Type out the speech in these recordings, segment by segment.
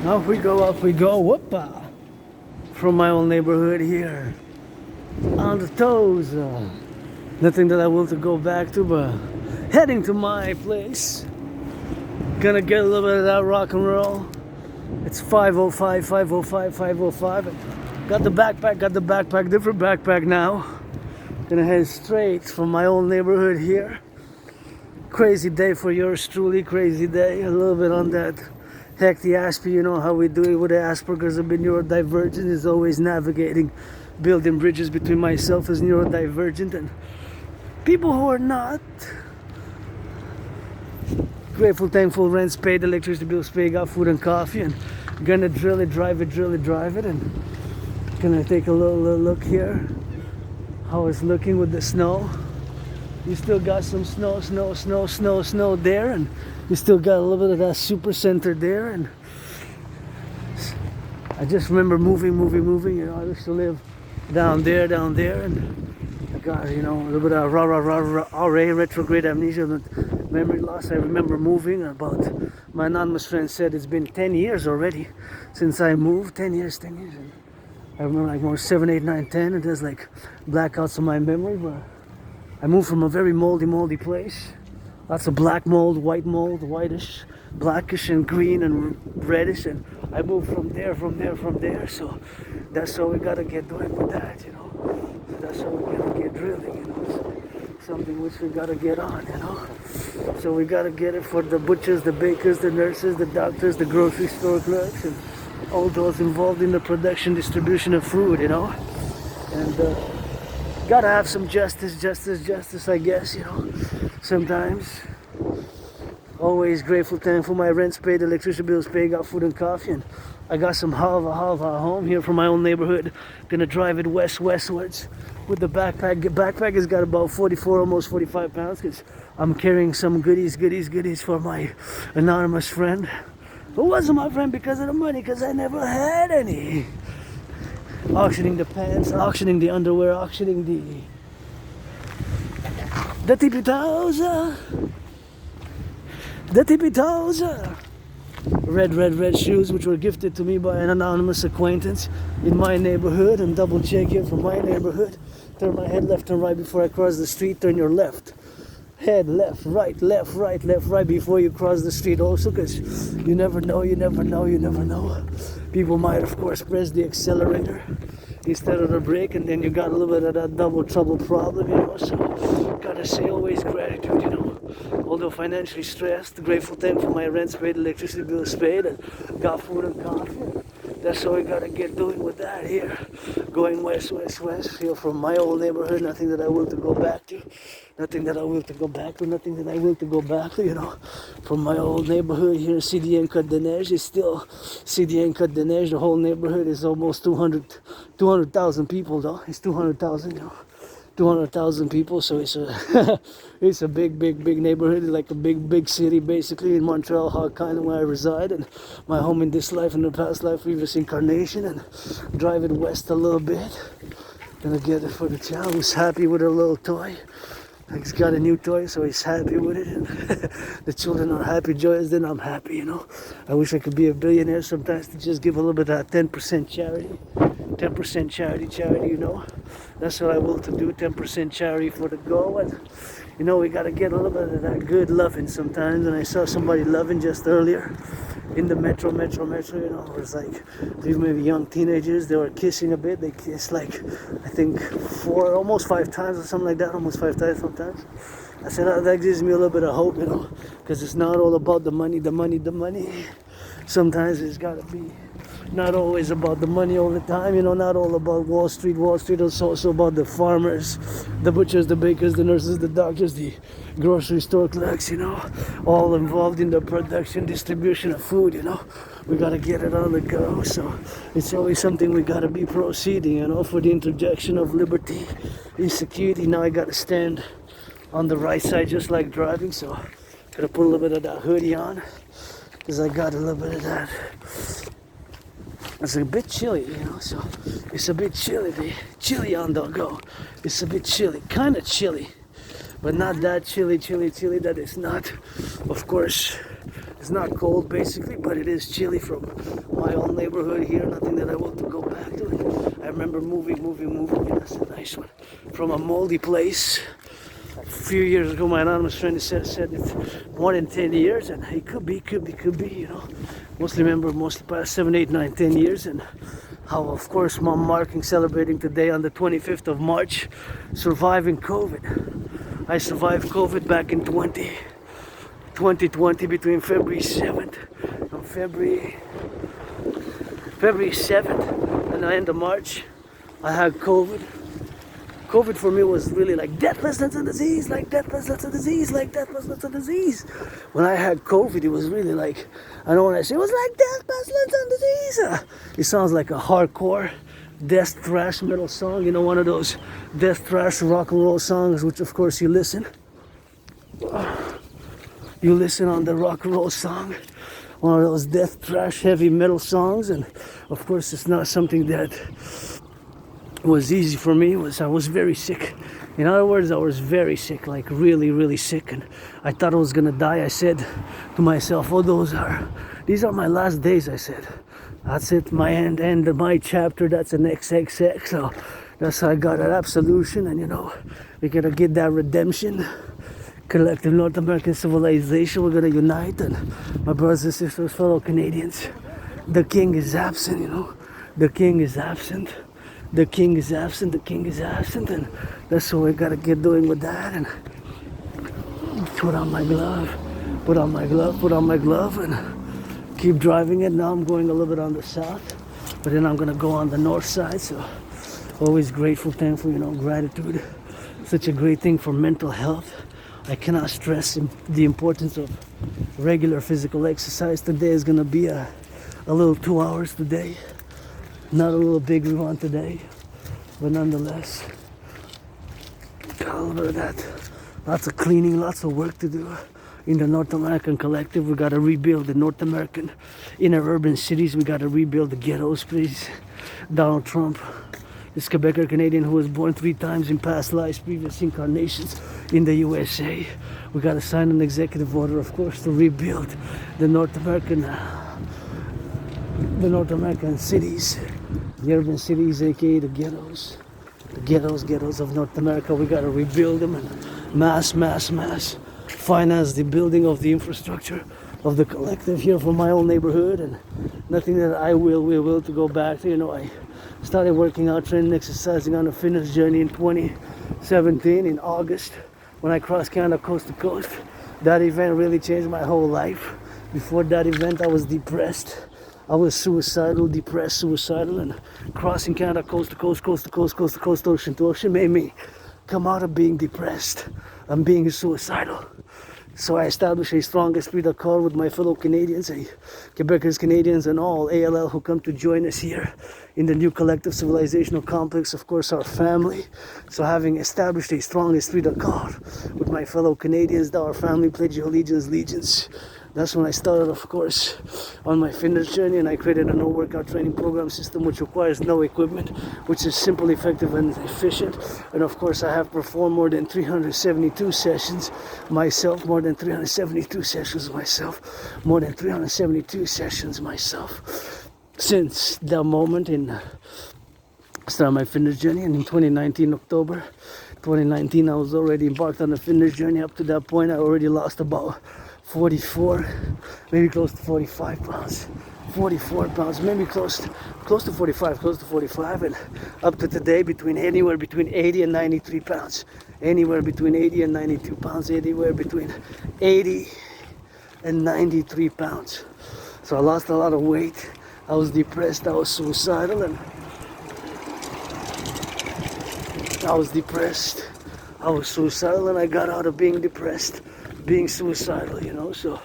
Off we go, whoopa! From my old neighborhood here. On the toes. Nothing that I want to go back to, but heading to my place. Gonna get a little bit of that rock and roll. It's 5:05, 5:05, 5:05. Got the backpack, different backpack now. Gonna head straight from my old neighborhood here. Crazy day for yours truly, crazy day. A little bit on that hectic aspect, you know how we do it with the Asperger's. I've been neurodivergent, is always navigating, building bridges between myself as neurodivergent and people who are not. Grateful, thankful, rent's paid, electricity bills paid, got food and coffee, and gonna drill it, drive it, and gonna take a little look here, how it's looking with the snow. You still got some snow there, and you still got a little bit of that super center there, and I just remember moving, you know, I used to live down there, and I got, you know, a little bit of RA, retrograde amnesia, memory loss. I remember moving about, my anonymous friend said it's been 10 years already since I moved, 10 years, and I remember like more 7, 8, 9, 10, and there's like blackouts of my memory, but I moved from a very moldy place. Lots of black mold, whitish, blackish and green and reddish, and I moved from there, so that's how we gotta get doing with that, you know. That's how we gotta get drilling, you know. So, something which we gotta get on, you know. So we gotta get it for the butchers, the bakers, the nurses, the doctors, the grocery store clerks, and all those involved in the production, distribution of food, you know. And gotta have some justice, I guess, you know. Sometimes. Always grateful, thankful, my rent's paid, electricity bills paid, got food and coffee, and I got some halva home here from my own neighborhood. Gonna drive it westwards with the backpack. Backpack has got about 44, almost 45 pounds, because I'm carrying some goodies for my anonymous friend, who wasn't my friend because of the money, because I never had any. Auctioning the pants, auctioning the underwear, auctioning the tippy toes. The tippy toes. Red shoes, which were gifted to me by an anonymous acquaintance in my neighborhood. And double check here from my neighborhood. Turn my head left and right before I cross the street. Turn your left head left, right before you cross the street also, because you never know. People might, of course, press the accelerator instead of the brake, and then you got a little bit of that double trouble problem, you know. So gotta say always gratitude, you know. Although financially stressed, grateful, thankful, my rent's paid, electricity bills paid, and got food and coffee. That's how we gotta get doing with that here. Going west, you know, from my old neighborhood. Nothing that I will to go back to. Nothing that I will to go back to, you know. From my old neighborhood here, Citoyen is still Citoyen. The whole neighborhood is almost 200,000 people, though. It's 200,000, you know. 200,000 people, so it's a it's a big neighborhood, like a big city basically in Montreal, how kind of where I reside, and my home in this life and the past life, previous incarnation, and drive it west a little bit. Gonna get it for the child who's happy with a little toy. He's got a new toy, so he's happy with it, and the children are happy, joyous, then I'm happy, you know. I wish I could be a billionaire sometimes to just give a little bit of that 10% charity. 10% charity, you know. That's what I will to do, 10% charity for the go. And, you know, we got to get a little bit of that good loving sometimes. And I saw somebody loving just earlier in the metro, you know. It was like, these maybe young teenagers, they were kissing a bit. They kissed like, I think, almost 5 times or something like that, almost 5 times sometimes. I said, oh, that gives me a little bit of hope, you know, because it's not all about the money. Sometimes it's got to be not always about the money all the time, you know, not all about Wall Street. It's also about the farmers, the butchers, the bakers, the nurses, the doctors, the grocery store clerks, you know, all involved in the production, distribution of food, you know. We got to get it on the go, so it's always something we got to be proceeding, you know, for the interjection of liberty, insecurity. Now I got to stand on the right side just like driving, so got to put a little bit of that hoodie on, because I got a little bit of that. It's a bit chilly, you know, so it's a bit chilly on the go. It's a bit chilly, kind of chilly, but not that chilly that it's not, of course, It's not cold basically, but it is chilly from my own neighborhood here. Nothing that I want to go back to. I remember moving. That's a nice one. From a moldy place. A few years ago, my anonymous friend said it's more than 10 years, and it could be, you know. Mostly past 7, 8, 9, 10 years, and how, of course, I'm celebrating today on the 25th of March, surviving COVID. I survived COVID back in 2020 between February 7th and February 7th and the end of March. I had COVID. COVID for me was really like deathlessness and disease, like deathlessness and disease, like deathlessness and disease. When I had COVID, it was really like, I know when I say it was like deathlessness and disease, it sounds like a hardcore death thrash metal song, you know, one of those death thrash rock and roll songs, which of course you listen on the rock and roll song, one of those death thrash heavy metal songs, and of course it's not something that was easy for me. I was very sick. In other words, I was very sick, like really sick, and I thought I was gonna die. I said to myself, oh, these are my last days. I said, that's it, my end of my chapter, that's an XXX. So that's how I got that absolution, and you know, we're gonna get that redemption. Collective North American civilization, we're gonna unite, and my brothers and sisters, fellow Canadians, the king is absent, you know, the king is absent. The king is absent, and that's what we gotta get doing with that. And put on my glove, and keep driving it. Now I'm going a little bit on the south, but then I'm gonna go on the north side. So always grateful, thankful, you know, gratitude. Such a great thing for mental health. I cannot stress the importance of regular physical exercise. Today is gonna be a little 2 hours today. Not a little big one today, but nonetheless, got a little bit of that. Lots of cleaning, lots of work to do. In the North American Collective, we got to rebuild the North American inner urban cities. We got to rebuild the ghettos, please. Donald Trump, this Quebecer Canadian who was born 3 times in past lives, previous incarnations in the USA. We got to sign an executive order, of course, to rebuild the North American cities, the urban cities, aka the ghettos of North America. We gotta rebuild them and mass finance the building of the infrastructure of the collective here from my own neighborhood, and nothing that we will to go back to. You know, I started working out, training, exercising on a fitness journey in 2017 in August when I crossed Canada coast to coast. That event really changed my whole life. Before that event, I was depressed. I was suicidal, and crossing Canada coast to coast, ocean to ocean made me come out of being depressed and being suicidal. So I established a strong esprit de corps with my fellow Canadians, Quebecers, Canadians, and all ALL who come to join us here in the new collective civilizational complex, of course, our family. So having established a strong esprit de corps with my fellow Canadians, our family pledge allegiance. That's when I started, of course, on my fitness journey, and I created a no workout training program system which requires no equipment, which is simple, effective, and efficient. And of course, I have performed more than 372 sessions myself, since that moment in starting my fitness journey. And in 2019, October 2019, I was already embarked on a fitness journey. Up to that point, I already lost about 44, maybe close to 45 pounds, 44 pounds, maybe close to 45, and up to today, anywhere between 80 and 93 pounds, anywhere between 80 and 92 pounds, anywhere between 80 and 93 pounds. So I lost a lot of weight. I was depressed, I was suicidal, and I got out of being depressed, being suicidal, you know. So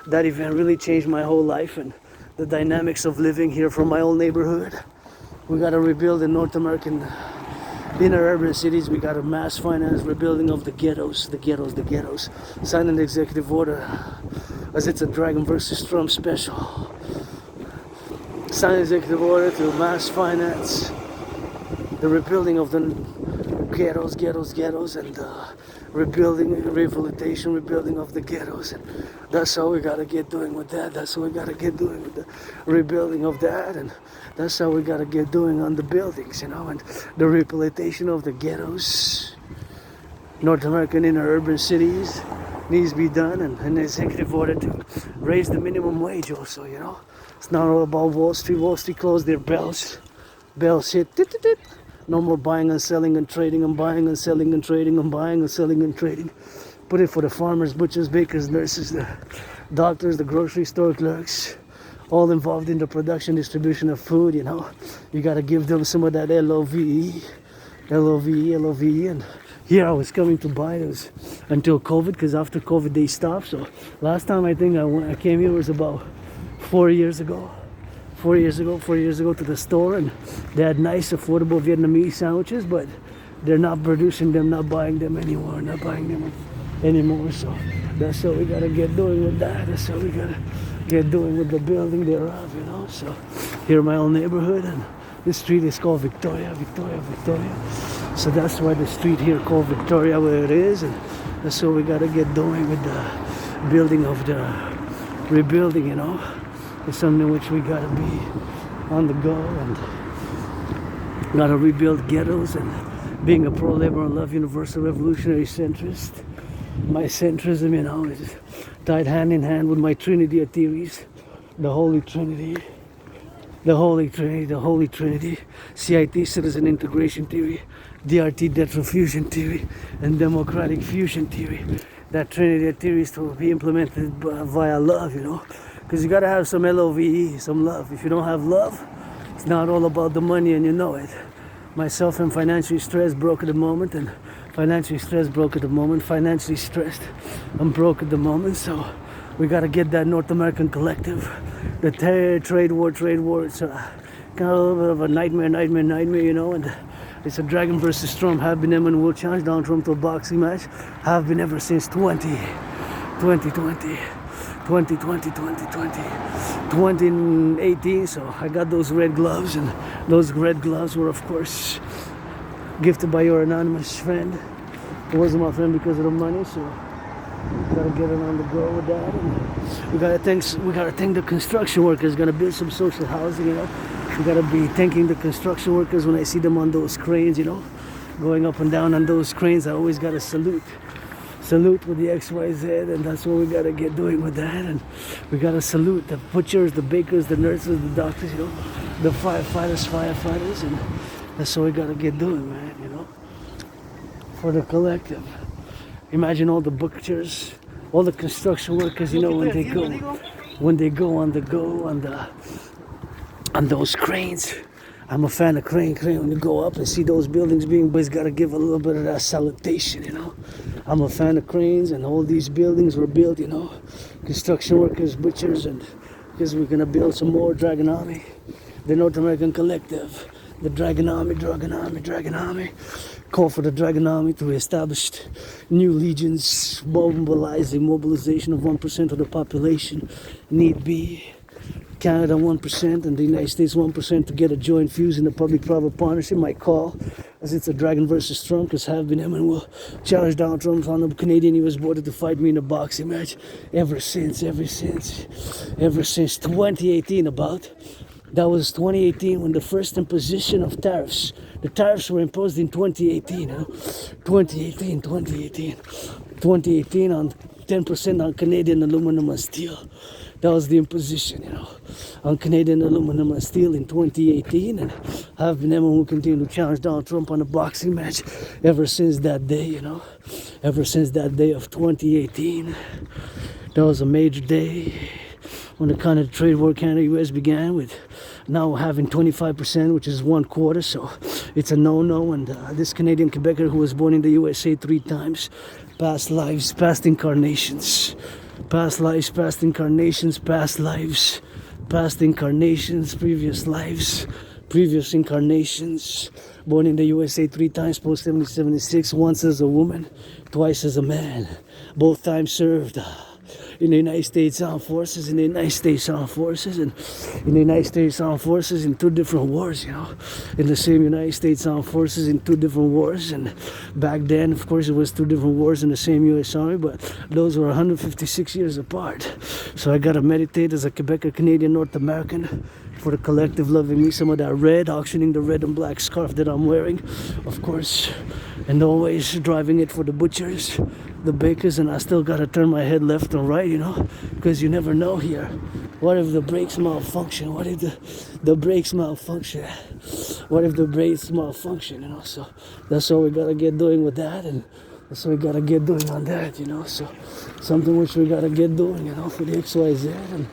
that event really changed my whole life and the dynamics of living here from my old neighborhood. We got to rebuild the North American inner urban cities. We got to mass finance rebuilding of the ghettos. Sign an executive order as it's a Dragon versus Trump special. Sign an executive order to mass finance the rebuilding of the ghettos, and rebuilding, rehabilitation, rebuilding of the ghettos. And that's how we gotta get doing with that. That's how we gotta get doing with the rebuilding of that. And that's how we gotta get doing on the buildings, and the rehabilitation of the ghettos. North American inner urban cities needs to be done, and an executive order to raise the minimum wage also, It's not all about Wall Street. Wall Street closed their bells. Bells hit. Tit, tit, tit. No more buying and selling and trading and buying and selling and trading and buying and selling and trading. Put it for the farmers, butchers, bakers, nurses, the doctors, the grocery store clerks, all involved in the production, distribution of food, You got to give them some of that LOVE, and here I was coming to buy those until COVID, because after COVID they stopped. So last time I think I came here was about 4 years ago. 4 years ago to the store, and they had nice affordable Vietnamese sandwiches, but they're not producing them, not buying them anymore. So that's how we gotta get doing with that. That's how we gotta get doing with the building thereof, So here in my own neighborhood, and this street is called Victoria. So that's why the street here called Victoria where it is, and that's how we gotta get doing with the building of the rebuilding, It's something which we gotta be on the go, and gotta rebuild ghettos, and being a pro-labor and love universal revolutionary centrist. My centrism, is tied hand in hand with my Trinity of theories, the Holy Trinity, CIT, citizen integration theory, DRT, debt fusion theory, and democratic fusion theory. That Trinity of theories to be implemented via love, because you got to have some LOVE, some love. If you don't have love, it's not all about the money, and you know it. Myself am financially stressed, broke at the moment, and financially stressed, I'm broke at the moment. So we got to get that North American collective. The trade war, it's kind of a little bit of a nightmare, and it's a dragon versus Trump. Have been and will challenge Donald Trump to a boxing match. Have been ever since 2018. So I got those red gloves, and those red gloves were, of course, gifted by your anonymous friend. It wasn't my friend because of the money, so gotta get it on the go with that. And we gotta thank the construction workers. Gonna build some social housing, We gotta be thanking the construction workers when I see them on those cranes, going up and down on those cranes. I always gotta salute with the XYZ, and that's what we gotta get doing with that. And we gotta salute the butchers, the bakers, the nurses, the doctors, the firefighters, and that's what we gotta get doing, man, for the collective. Imagine all the butchers, all the construction workers, when they go on those cranes. I'm a fan of crane. When you go up and see those buildings being built, got to give a little bit of that salutation, I'm a fan of cranes, and all these buildings were built, construction workers, butchers, and because we're gonna build some more Dragon Army, the North American collective, the Dragon Army, call for the Dragon Army to establish new legions, mobilization of 1% of the population, need be. Canada 1% and the United States 1% to get a joint fuse in the public-private partnership. My call, as it's a dragon versus Trump, because have been him and will challenge Donald Trump on the Canadian-US border to fight me in a boxing match ever since 2018 about. That was 2018 when the first imposition of tariffs. The tariffs were imposed in 2018, 2018 on 10% on Canadian aluminum and steel. That was the imposition, on Canadian aluminum and steel in 2018, and I've been able to continue to challenge Donald Trump on a boxing match ever since that day, ever since that day of 2018. That was a major day when the kind of trade war Canada-US began, with now having 25%, which is 1/4, so it's a no-no. And this Canadian Quebecer who was born in the USA 3 times, past lives, past incarnations, previous lives, previous incarnations, born in the USA 3 times, post 1776, once as a woman, twice as a man, both times served in the United States Armed Forces, in the United States Armed Forces, and in the United States Armed Forces in 2 different wars, you know, in the same United States Armed Forces in 2 different wars. And back then, of course, it was 2 different wars in the same U.S. Army, but those were 156 years apart. So I gotta meditate as a Quebecer, Canadian, North American, for the collective loving me some of that red, auctioning the red and black scarf that I'm wearing, of course, and always driving it for the butchers, the bakers, and I still gotta turn my head left and right, you know, because you never know here. What if the brakes malfunction? What if the brakes malfunction? What if the brakes malfunction, you know? So that's what we gotta get doing with that, and that's what we gotta get doing on that, you know? So something which we gotta get doing, you know, for the XYZ, and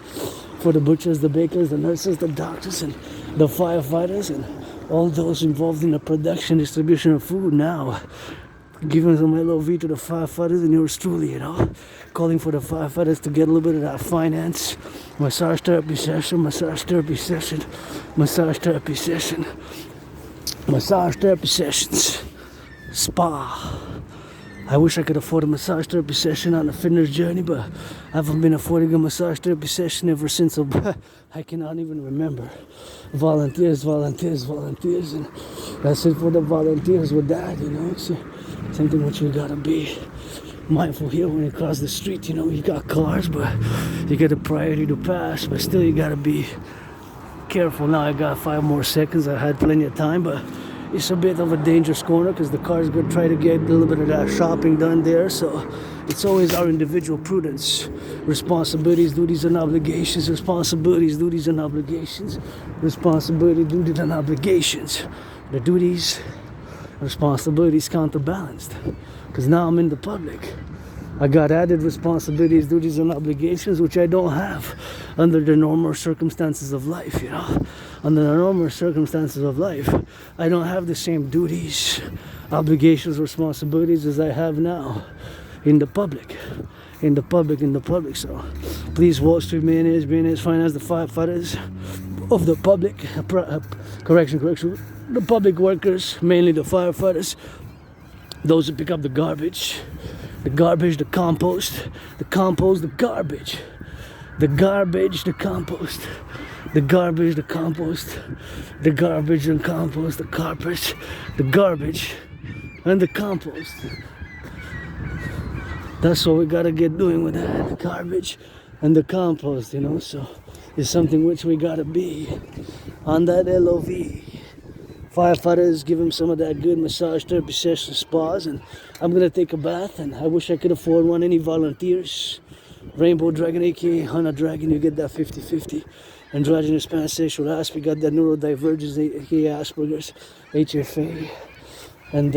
for the butchers, the bakers, the nurses, the doctors, and the firefighters, and all those involved in the production, distribution of food now. Giving some LOV to the firefighters and yours truly, you know. Calling for the firefighters to get a little bit of that finance. Massage therapy session, massage therapy session, massage therapy session, massage therapy sessions, spa. I wish I could afford a massage therapy session on a fitness journey, but I haven't been affording a massage therapy session ever since I cannot even remember. Volunteers, volunteers, volunteers, and that's it for the volunteers with that, you know. So, something which we gotta be mindful here when you cross the street, you know. You got cars, but you got a priority to pass, but still you gotta be careful. Now I got 5 more seconds. I had plenty of time, but it's a bit of a dangerous corner because the car's going to try to get a little bit of that shopping done there. So it's always our individual prudence, responsibilities, duties, and obligations, responsibilities, duties, and obligations, responsibility, duties, and obligations. The duties, responsibilities counterbalanced, because now I'm in the public. I got added responsibilities, duties, and obligations, which I don't have under the normal circumstances of life, you know. Under the normal circumstances of life, I don't have the same duties, obligations, responsibilities as I have now in the public. In the public. So please, Wall Street millionaires, finance, the firefighters of the public, correction, the public workers, mainly the firefighters, those who pick up the garbage, the compost, the compost, the garbage, the garbage, the compost, the garbage, the compost, the garbage and compost, the carpet, the garbage and the compost. That's what we gotta get doing with that, the garbage and the compost, you know. So it's something which we gotta be on that LOV. Firefighters, give him some of that good massage therapy session spas, and I'm gonna take a bath, and I wish I could afford one. Any volunteers? Rainbow Dragon, aka Hana Dragon, you get that 50-50. Androgynous pansexual aspect, we got that neurodivergence, aka Asperger's, HFA, and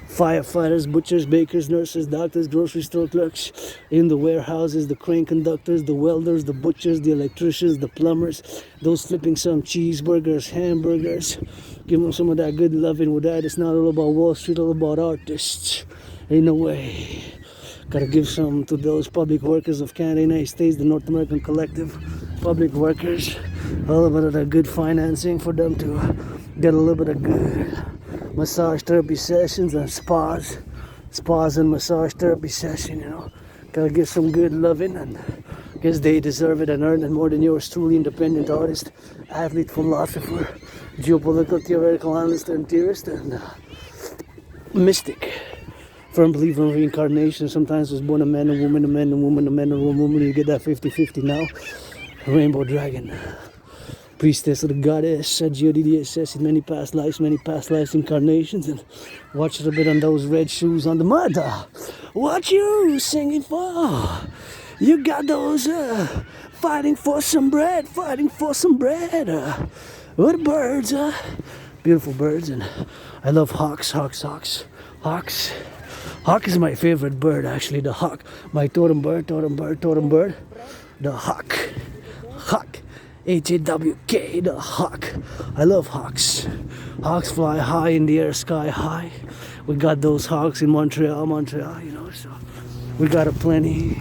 firefighters, butchers, bakers, nurses, doctors, grocery store clerks, in the warehouses, the crane conductors, the welders, the butchers, the electricians, the plumbers, those flipping some cheeseburgers, hamburgers. Give them some of that good loving with that. It's not all about Wall Street, all about artists. Ain't no way. Gotta give some to those public workers of Canada, United States, the North American Collective, public workers. A little bit of that good financing for them to get a little bit of good massage therapy sessions and spas and massage therapy session, you know. Gotta give some good loving, and I guess they deserve it and earn it more than yours truly. Independent artist, athlete, philosopher, geopolitical, theoretical analyst, and theorist, and mystic. Firm believer in reincarnation. Sometimes was born a man and woman, a man and woman, a man and woman. You get that 50-50 now. Rainbow Dragon. Priestess of the goddess, GODDSS in many past lives, incarnations, and watch a little bit on those red shoes on the mud. What you singing for? You got those fighting for some bread, What birds, beautiful birds, and I love hawks. Hawk is my favorite bird, actually. The hawk, my totem bird. The hawk. H-A-W-K, the hawk. I love hawks. Hawks fly high in the air, sky high. We got those hawks in Montreal, you know, so we got a plenty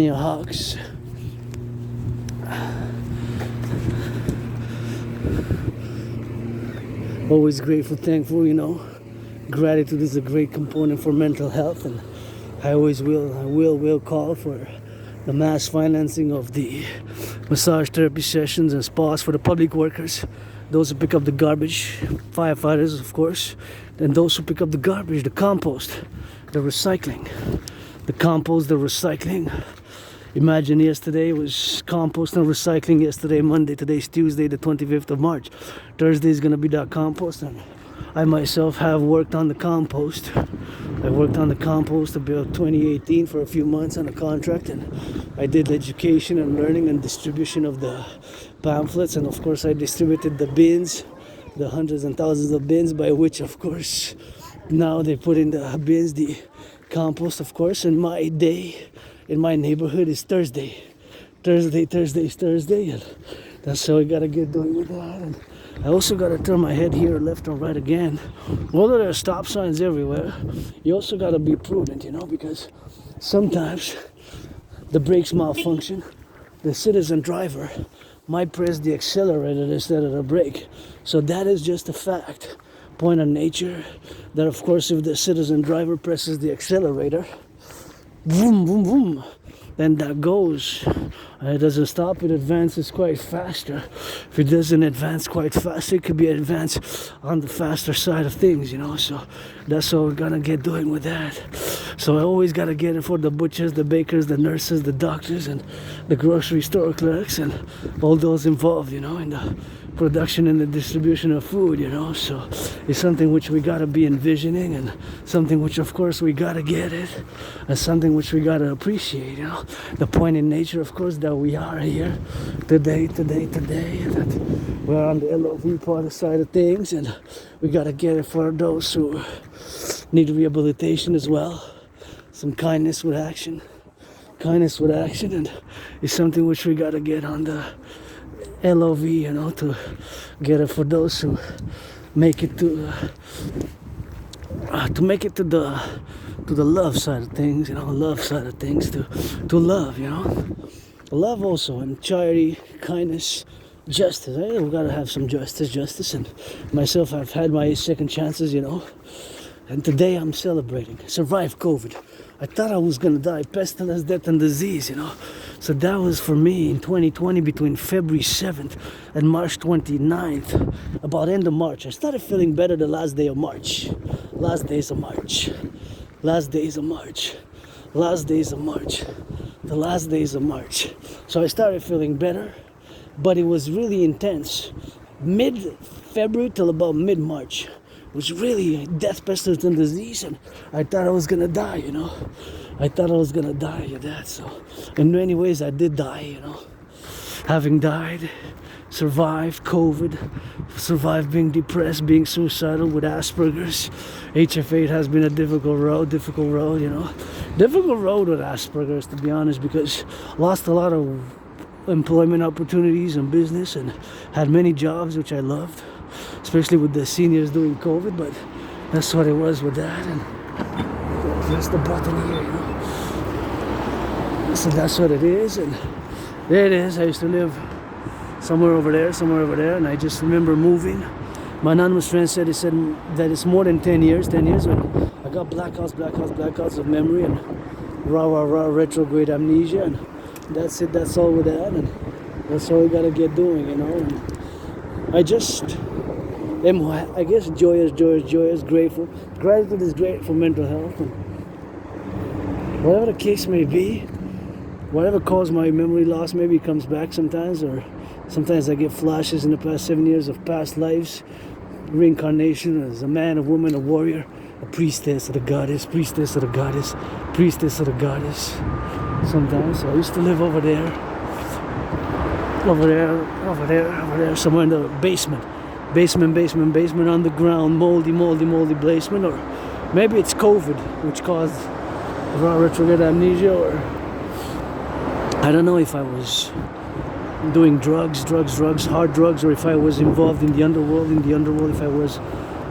of hawks. Always grateful, thankful, you know. Gratitude is a great component for mental health, and I always will call for the mass financing of the massage therapy sessions and spas for the public workers, those who pick up the garbage, firefighters of course, and those who pick up the garbage, the compost, the recycling, the compost, the recycling. Imagine yesterday was compost and recycling yesterday, Monday, today's Tuesday, the 25th of March. Thursday is gonna be that compost, and I myself have worked on the compost. I worked on the compost about 2018 for a few months on a contract, and I did education and learning and distribution of the pamphlets, and of course I distributed the bins, the hundreds and thousands of bins, by which of course now they put in the bins the compost, of course. And my day in my neighborhood is Thursday, and that's how I gotta get doing with that. And I also gotta turn my head here left or right again. Although there are stop signs everywhere, you also gotta be prudent, you know, because sometimes the brakes malfunction. The citizen driver might press the accelerator instead of the brake. So that is just a fact, point of nature, that of course if the citizen driver presses the accelerator, boom, boom, boom, then that goes. It doesn't stop, it advances quite faster. If it doesn't advance quite fast, it could be advanced on the faster side of things, you know. So that's what we're gonna get doing with that. So I always gotta get it for the butchers, the bakers, the nurses, the doctors, and the grocery store clerks, and all those involved, you know, in the production and the distribution of food, you know. So it's something which we gotta be envisioning, and something which of course we gotta get it, and something which we gotta appreciate, you know. The point in nature, of course, that we are here today, that we're on the LOV part side of things, and we gotta get it for those who need rehabilitation as well. Some kindness with action, and it's something which we gotta get on the LOV, you know, to get it for those who make it to make it to the love side of things, you know, love side of things, to love, you know, love also, and charity, kindness, justice. We gotta have some justice, and myself, I've had my second chances, you know, and today I'm celebrating. Survived COVID. I thought I was gonna die, pestilence, death, and disease, you know. So that was for me in 2020, between February 7th and March 29th, about end of March. I started feeling better the last days of March. So I started feeling better, but it was really intense. Mid-February till about mid-March. It was really death, pestilence, and disease, and I thought I was gonna die, you know. I thought I was gonna die of that. So in many ways I did die, you know. Having died, survived COVID, survived being depressed, being suicidal with Asperger's. HF8 has been a difficult road, you know. Difficult road with Asperger's, to be honest, because lost a lot of employment opportunities and business, and had many jobs which I loved, especially with the seniors doing COVID, but that's what it was with that. And press the button here, you know. So that's what it is, and there it is. I used to live somewhere over there, and I just remember moving. My anonymous friend said that it's more than 10 years when I got blackouts of memory, and raw retrograde amnesia, and that's it, that's all with that, and that's all we gotta get doing, you know. And I just am, I guess, joyous, grateful. Gratitude is great for mental health, and whatever the case may be, whatever caused my memory loss, maybe it comes back sometimes, or sometimes I get flashes in the past 7 years of past lives, reincarnation as a man, a woman, a warrior, a priestess of the goddess, sometimes. So I used to live over there, somewhere in the basement underground, moldy basement, or maybe it's COVID which caused retrograde amnesia, or I don't know if I was doing drugs, hard drugs, or if I was involved in the underworld, if I was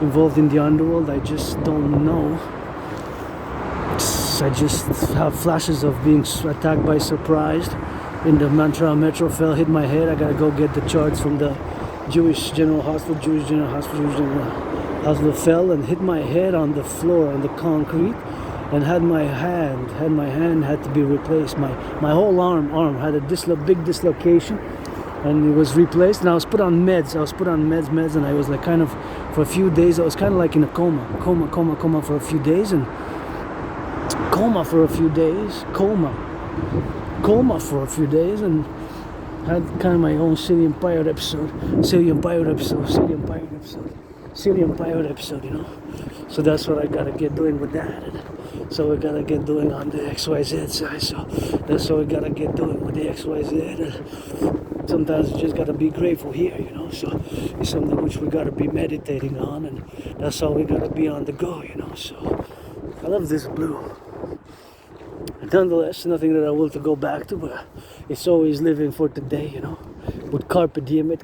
involved in the underworld, I just don't know. I just have flashes of being attacked by surprise in the Montreal Metro, hit my head. I gotta go get the charts from the Jewish General Hospital, fell and hit my head on the floor, on the concrete, and had my hand had to be replaced. My whole arm had a big dislocation, and it was replaced. And I was put on meds. And I was like kind of for a few days. I was kind of like in a coma for a few days, and coma for a few days, and had kind of my own Cillian Pirate episode, you know. So that's what I gotta get doing with that. And so we gotta get doing on the XYZ side. So that's what we gotta get doing with the XYZ. And sometimes you just gotta be grateful here, you know. So it's something which we gotta be meditating on, and that's how we gotta be on the go, you know. So I love this blue. Nonetheless, nothing that I will to go back to, but it's always living for today, you know. With carpe diem it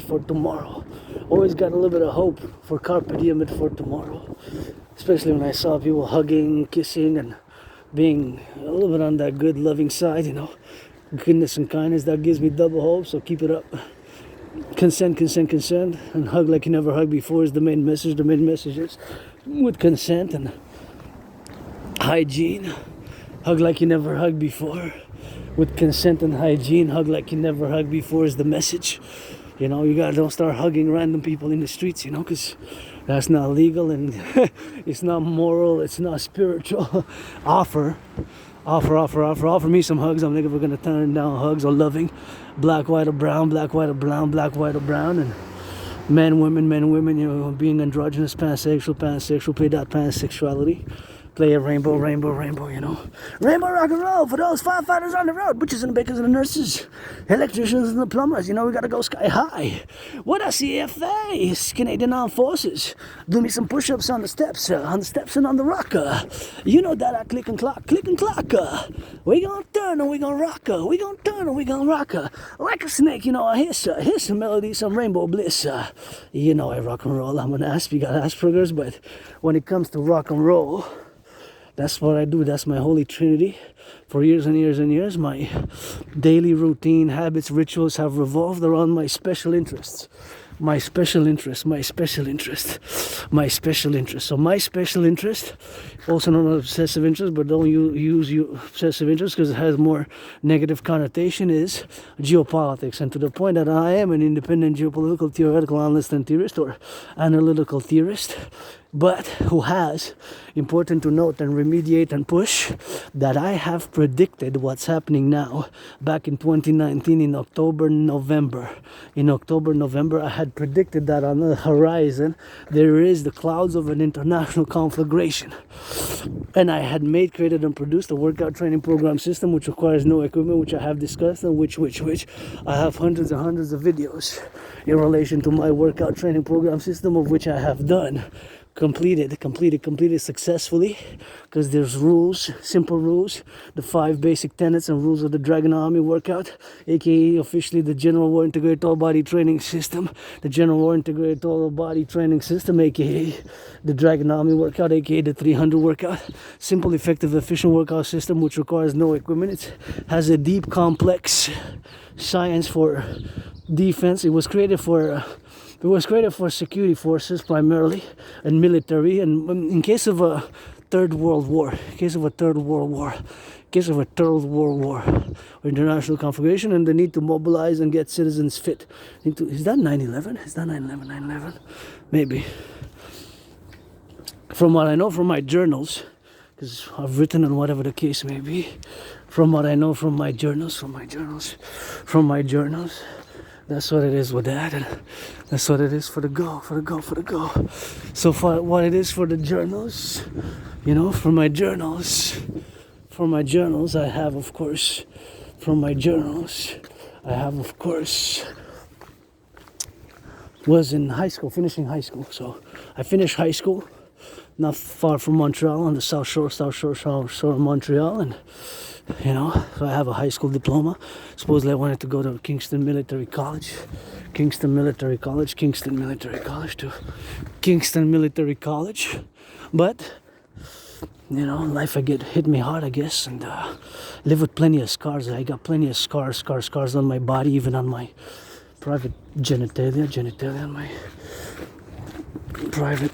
for tomorrow. Always got a little bit of hope for carpe diem it for tomorrow. Especially when I saw people hugging, kissing, and being a little bit on that good, loving side, you know. Goodness and kindness, that gives me double hope, so keep it up. Consent, and hug like you never hugged before is the main message. The main message is with consent and hygiene. Hug like you never hugged before. With consent and hygiene, hug like you never hugged before is the message. You know, don't start hugging random people in the streets, you know, because that's not legal, and it's not moral, it's not spiritual. Offer me some hugs. I'm never gonna turn down hugs or loving. Black, white, or brown, and men, women, you know, being androgynous, pansexual, play that pansexuality. Play a rainbow, you know. Rainbow rock and roll for those firefighters on the road, butchers and bakers and the nurses, electricians and the plumbers. You know, we gotta go sky high. What I see, FA, Canadian Armed Forces. Do me some push-ups on the steps and on the rocker. You know that I click and clock. We gonna turn and we gonna rock. Like a snake, you know, I hear some melody, some rainbow bliss. You know, I rock and roll. I'm an asp, you got Asperger's, but when it comes to rock and roll, that's what I do. That's my holy trinity. For years and years, my daily routine, habits, rituals have revolved around my special interests. So my special interest, also known as obsessive interest, but don't use obsessive interest because it has more negative connotation, is geopolitics. And to the point that I am an independent geopolitical theoretical analyst and theorist, or analytical theorist, but who has, important to note and remediate and push, that I have predicted what's happening now back in 2019 in October, November. I had predicted that on the horizon there is the clouds of an international conflagration. And I had created and produced a workout training program system which requires no equipment, which I have discussed, and which I have hundreds and hundreds of videos in relation to my workout training program system, of which I have done. Completed successfully, because there's rules, simple rules, the 5 basic tenets and rules of the Dragon Army workout, aka officially the General War Integrated Total Body Training System, aka the Dragon Army workout, aka the 300 workout. Simple, effective, efficient workout system which requires no equipment. It has a deep, complex science for defense. It was created for security forces primarily, and military, and in case of a third world war, or international conflagration, and the need to mobilize and get citizens fit. Is that 9/11? Is that 9/11? Maybe. From what I know from my journals, because I've written on whatever the case may be, from what I know from my journals, that's what it is with that, and that's what it is for the go. So for what it is for the journals, you know, for my journals, I have, of course, was in high school, finishing high school. So I finished high school not far from Montreal, on the south shore of Montreal, and you know, so I have a high school diploma. Supposedly I wanted to go to Kingston Military College to Kingston Military College, but you know, life hit me hard, I guess, and live with plenty of scars. I got plenty of scars on my body, even on my private genitalia, on my private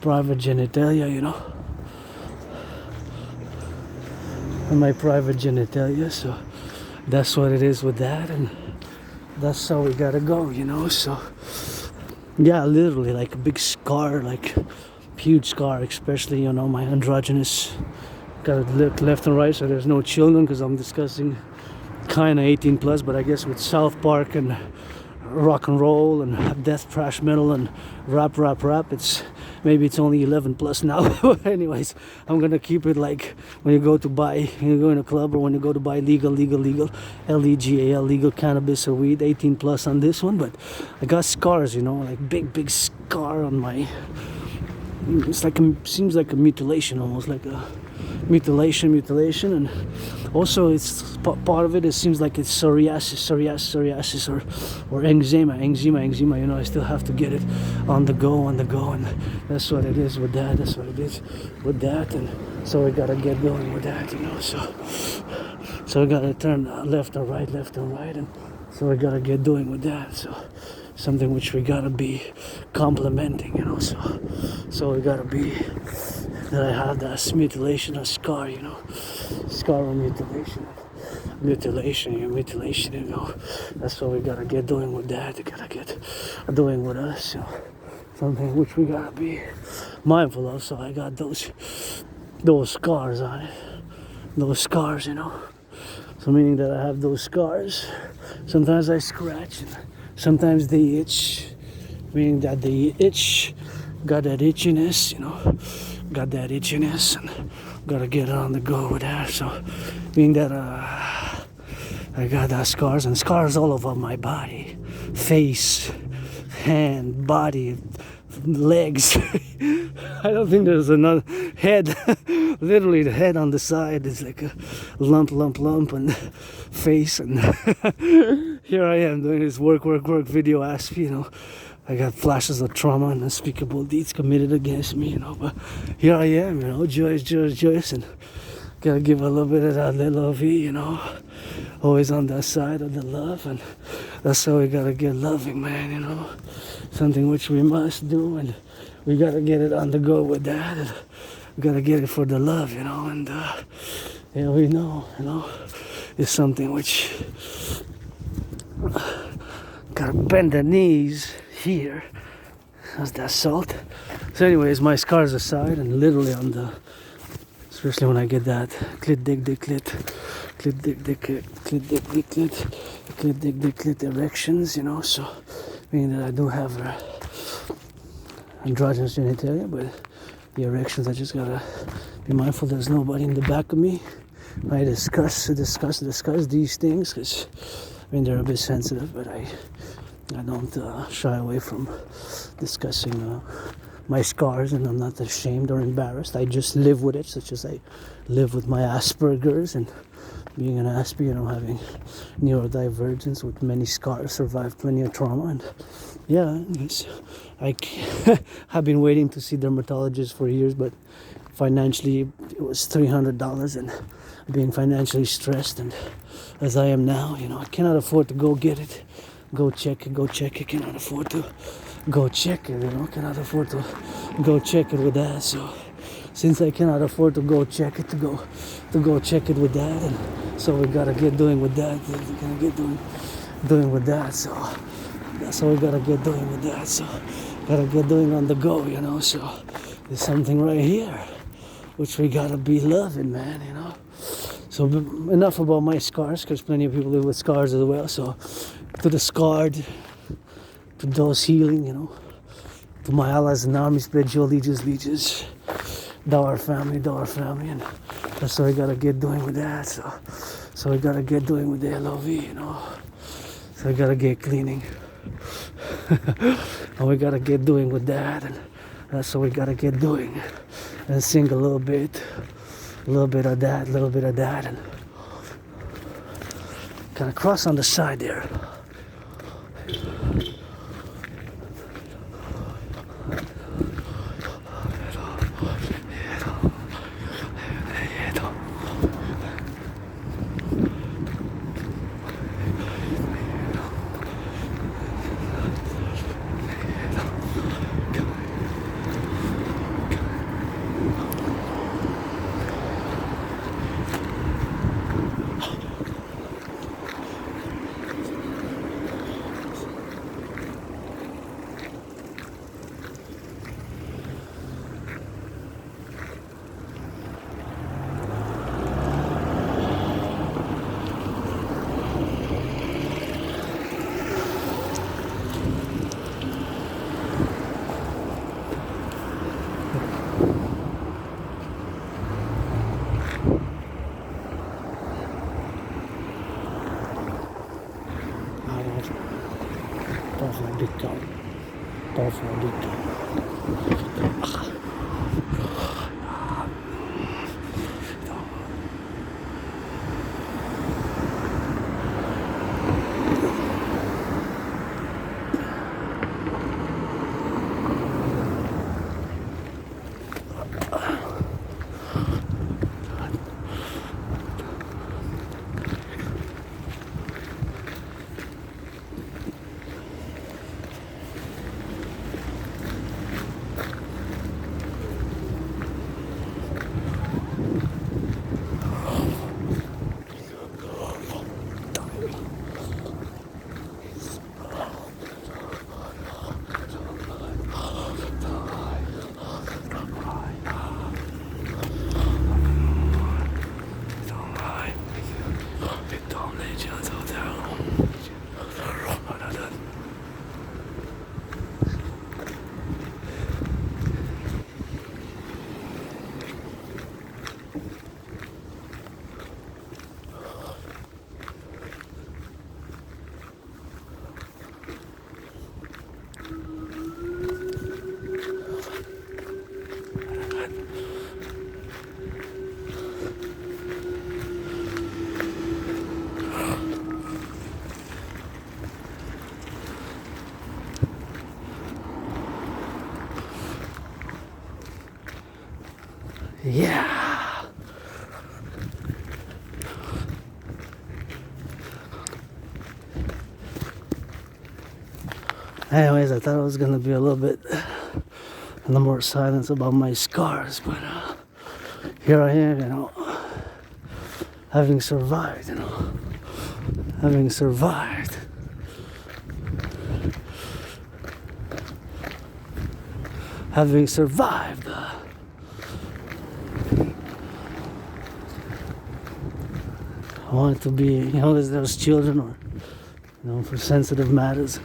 private genitalia, you know. And my private genitalia, so that's what it is with that, and that's how we gotta go, you know. So yeah, literally like a big scar, like huge scar, especially, you know, my androgynous. Gotta look left and right so there's no children, because I'm discussing kind of 18 plus, but I guess with South Park and rock and roll and death thrash metal and rap, it's maybe it's only 11 plus now. Anyways, I'm gonna keep it like when you go in a club, or when you go to buy legal legal legal cannabis or weed, 18 plus on this one. But I got scars, you know, like big scar on my, it's like seems like a mutilation, almost like a mutilation, and also it's part of it. It seems like it's psoriasis, or eczema. You know, I still have to get it on the go, and that's what it is with that. And so we gotta get going with that, you know. So we gotta turn left and right, and so we gotta get doing with that. So something which we gotta be complimenting, you know. So we gotta be that I have that mutilation, a scar, you know, scar on mutilation, you know. That's what we gotta get doing with that. We gotta get doing with us, you know, something which we gotta be mindful of. So I got those scars on it, those scars, you know. So meaning that I have those scars. Sometimes I scratch, and sometimes they itch, meaning that they itch. Got that itchiness, you know. Got that itchiness, and gotta get on the go with that. So meaning that I got that scars, and scars all over my body, face, hand, body, legs. I don't think there's another head. Literally the head on the side is like a lump, and face, and here I am doing this work video ask, you know. I got flashes of trauma and unspeakable deeds committed against me, you know, but here I am, you know, joyous, and gotta give a little bit of that little V, you know, always on that side of the love, and that's how we gotta get loving, man, you know, something which we must do, and we gotta get it on the go with that, and we gotta get it for the love, you know, and yeah, we know, you know, it's something which gotta bend the knees here. That's that salt. So anyways, my scars aside, and literally on the, especially when I get that clit erections, you know, so meaning that I do have androgynous genitalia, but the erections, I just gotta be mindful there's nobody in the back of me. I discuss these things, because I mean they're a bit sensitive, but I don't shy away from discussing my scars, and I'm not ashamed or embarrassed. I just live with it, such as I live with my Asperger's, and being an Asper, you know, having neurodivergence with many scars, survived plenty of trauma, and yeah, I've been waiting to see dermatologists for years, but financially it was $300, and being financially stressed, and as I am now, you know, I cannot afford to go get it. Go check it, cannot afford to go check it, you know, cannot afford to go check it with that. So since I cannot afford to go check it, to go check it with that, and so we gotta get doing with that. We gotta get doing with that. So that's how we gotta get doing with that. So gotta get doing on the go, you know. So there's something right here which we gotta be loving, man, you know. So enough about my scars, because plenty of people live with scars as well. So to the scarred, to those healing, you know, to my allies and armies, pledge your allegiance, thou our family, and that's how we gotta get doing with that. So we gotta get doing with the LOV, you know. So we gotta get cleaning, and we gotta get doing with that, and that's what we gotta get doing, and sing a little bit of that, and kind of cross on the side there. Careful dito. Yeah. Anyways, I thought it was gonna be a little more silence about my scars, but here I am, you know, having survived, you know, having survived. Having survived. I wanted to be, you know, as those children, or, you know, for sensitive matters.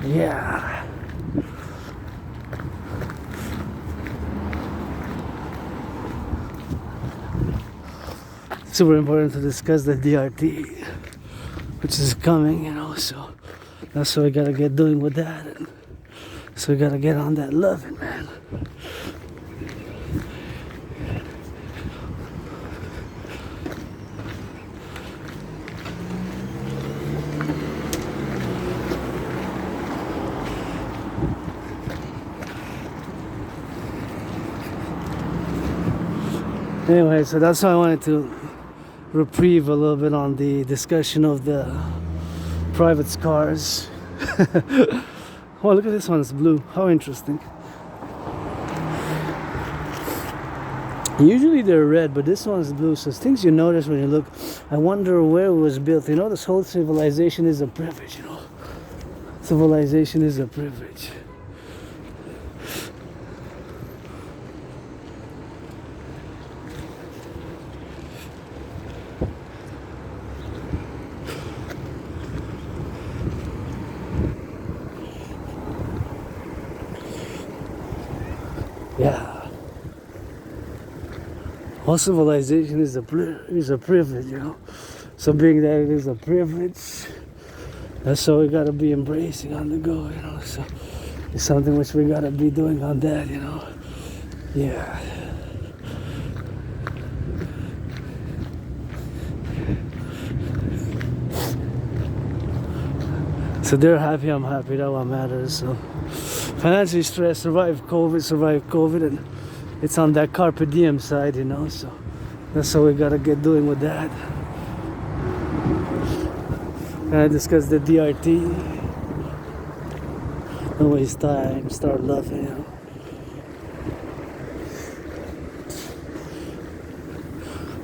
Yeah. Super important to discuss the DRT, which is coming, you know, so that's what we gotta get doing with that. And so we gotta get on that loving, man. Anyway, so that's why I wanted to reprieve a little bit on the discussion of the private scars. Oh, look at this one, it's blue. How interesting. Usually they're red, but this one's blue. So things you notice when you look. I wonder where it was built. You know, this whole civilization is a privilege, you know. Civilization is a privilege. Yeah. All civilization is a privilege, you know. So being that it is a privilege, that's what we gotta be embracing on the go, you know. So it's something which we gotta be doing on that, you know. Yeah. So they're happy, I'm happy, that what matters. So financially stressed, survive COVID, and it's on that carpe diem side, you know, so that's what we gotta get doing with that. And I discussed the DRT. Don't waste time, start loving, you know.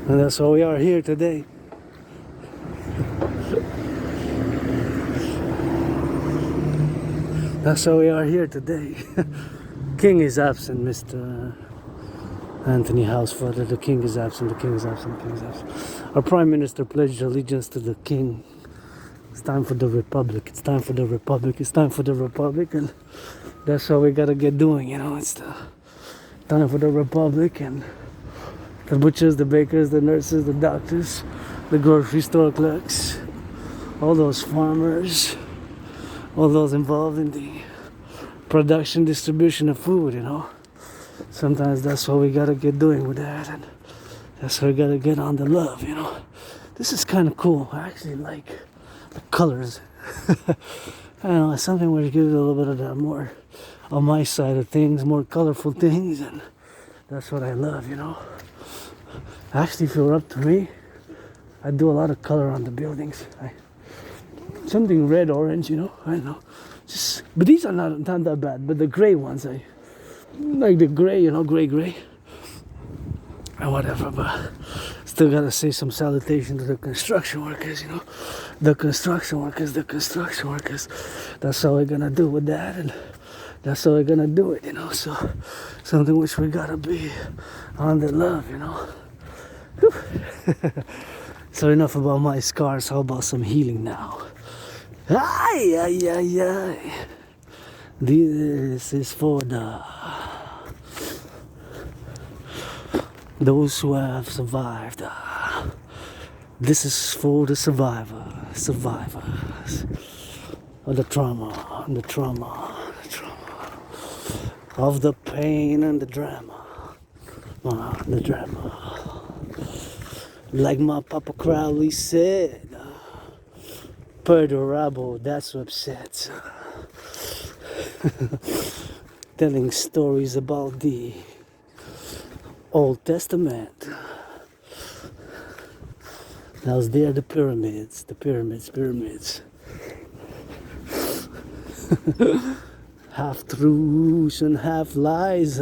And that's why we are here today. That's why we are here today. King is absent, Mr. Anthony Housefather, the king is absent, the king is absent, the king is absent. Our prime minister pledged allegiance to the king. It's time for the republic, it's time for the republic, it's time for the republic, and that's what we gotta get doing, you know. It's the time for the republic, and the butchers, the bakers, the nurses, the doctors, the grocery store clerks, all those farmers, all those involved in the production, distribution of food, you know. Sometimes that's what we gotta get doing with that, and that's what we gotta get on the love, you know. This is kind of cool. I actually like the colors. I don't know, it's something where you give it a little bit of that more on my side of things, more colorful things, and that's what I love, you know. Actually, if it were up to me, I'd do a lot of color on the buildings. Something red, orange, you know. I don't know. But these are not that bad. But the gray ones, I like the gray, you know, gray, and whatever. But still gotta say some salutation to the construction workers, you know. The construction workers. That's how we're gonna do with that, and that's how we're gonna do it, you know. So something which we gotta be on the love, you know. So enough about my scars. How about some healing now? Ay. This is for those who have survived. This is for the survivors of the trauma of the pain and the drama. Like my Papa Crowley said, per the rabble, that's what upsets. Telling stories about the Old Testament. Now there the pyramids. Half truths and half lies.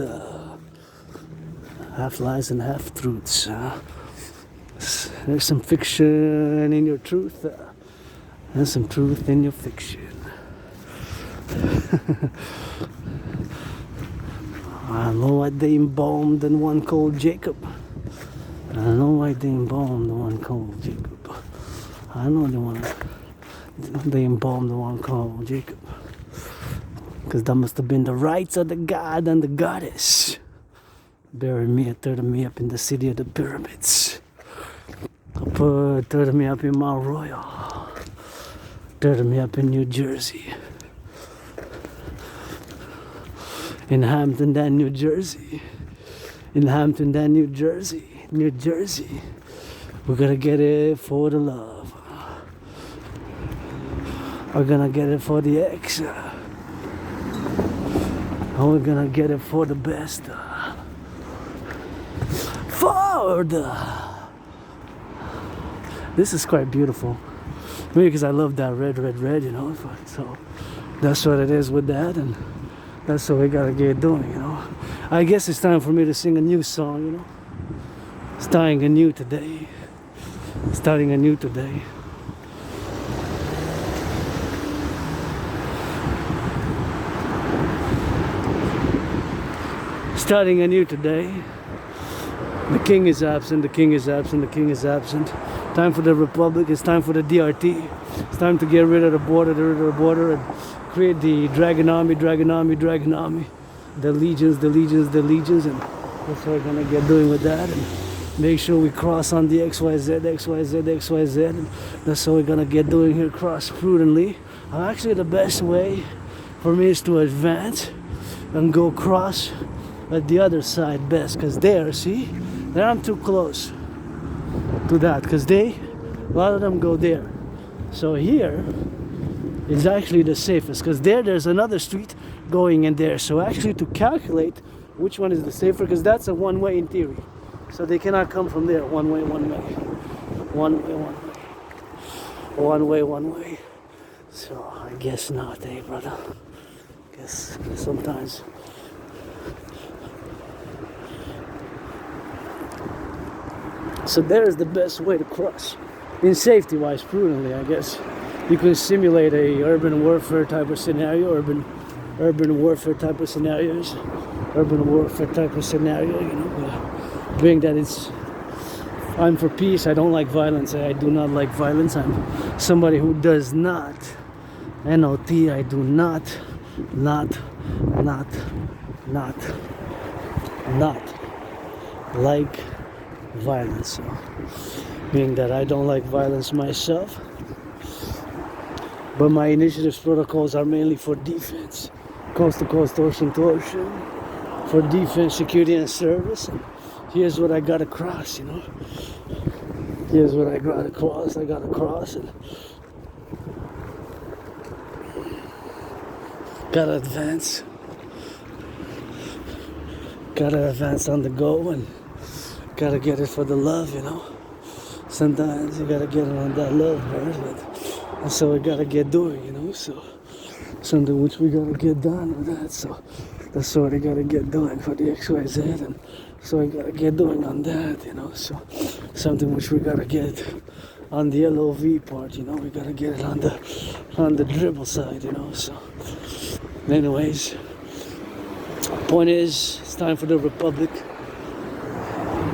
Half lies and half truths. There's some fiction in your truth. There's some truth in your fiction. I know why they embalmed the one called Jacob. I know why they embalmed the one called Jacob. I know they embalmed the one called Jacob. Because that must have been the rights of the god and the goddess. Bury me and third me up in the city of the pyramids. Third me up in Mount Royal. Third me up in New Jersey. In Hampton, New Jersey. New Jersey. We're gonna get it for the love. We're gonna get it for the ex. And we're gonna get it for the best. This is quite beautiful. Maybe because I love that red, you know. So that's what it is with that, and that's what we gotta get doing, you know. I guess it's time for me to sing a new song, you know. Starting anew today. Starting anew today. The king is absent. Time for the republic. It's time for the DRT. It's time to get rid of the border, and create the dragon army. The legions, and that's what we're gonna get doing with that. And make sure we cross on the XYZ, and that's what we're gonna get doing here. Cross prudently. Actually, the best way for me is to advance and go cross at the other side best, because there I'm too close to that, because a lot of them go there. So here is actually the safest, because there's another street going in there. So actually to calculate which one is the safer, because that's a one-way in theory. So they cannot come from there. One way. So I guess not, brother. Guess sometimes. So there is the best way to cross. In safety-wise, prudently, I guess. You can simulate a urban warfare type of scenario, urban warfare type of scenario, you know. being that I'm for peace. I don't like violence. I do not like violence. I'm somebody who does not, N-O-T, I do not like violence. So, being that I don't like violence myself, but my initiatives protocols are mainly for defense, coast to coast, ocean to ocean, for defense, security, and service. And here's what I got across, you know. Here's what I got across. I got across and gotta advance. Gotta advance on the go and gotta get it for the love, you know. Sometimes you gotta get it on that love, man. And so we gotta get doing, you know. So something which we gotta get done with that. So that's what I gotta get doing for the XYZ, and so I gotta get doing on that, you know. So something which we gotta get on the LOV part, you know. We gotta get it on the dribble side, you know. So anyways, point is, it's time for the Republic.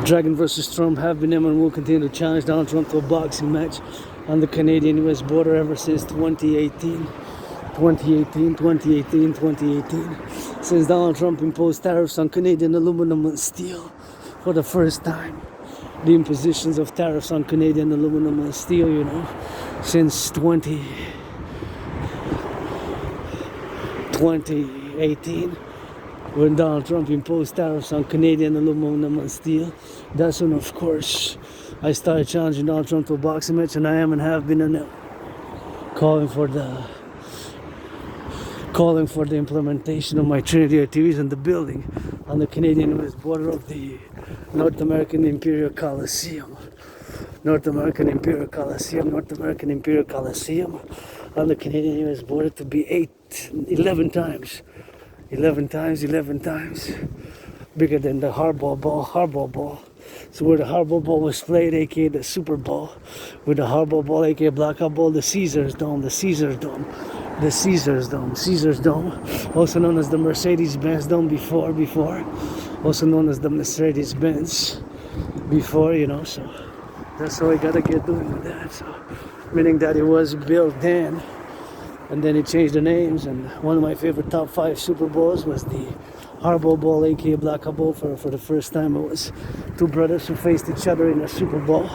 Dragon versus Trump have been and will continue to challenge Donald Trump to a boxing match on the Canadian-US border ever since 2018. Since Donald Trump imposed tariffs on Canadian aluminum and steel for the first time. The impositions of tariffs on Canadian aluminum and steel, you know, since 2018, when Donald Trump imposed tariffs on Canadian aluminum and steel. That's when, of course, I started challenging Donald Trump to a boxing match, and I am and have been calling for the implementation of my Trinity activities in the building on the Canadian-US border of the North American Imperial Coliseum on the Canadian-US border to be 11 times bigger than the hardball ball. So where the hardball ball was played, aka the Super Bowl, with the hardball ball, aka blackout ball, the Caesars Dome, also known as the Mercedes-Benz Dome before, also known as the Mercedes-Benz before, you know. So that's what I gotta get doing with that. So meaning that it was built then, and then it changed the names, and one of my favorite top 5 Super Bowls was the Hardball Bowl, aka Blackout Bowl. For the first time, it was two brothers who faced each other in a Super Bowl.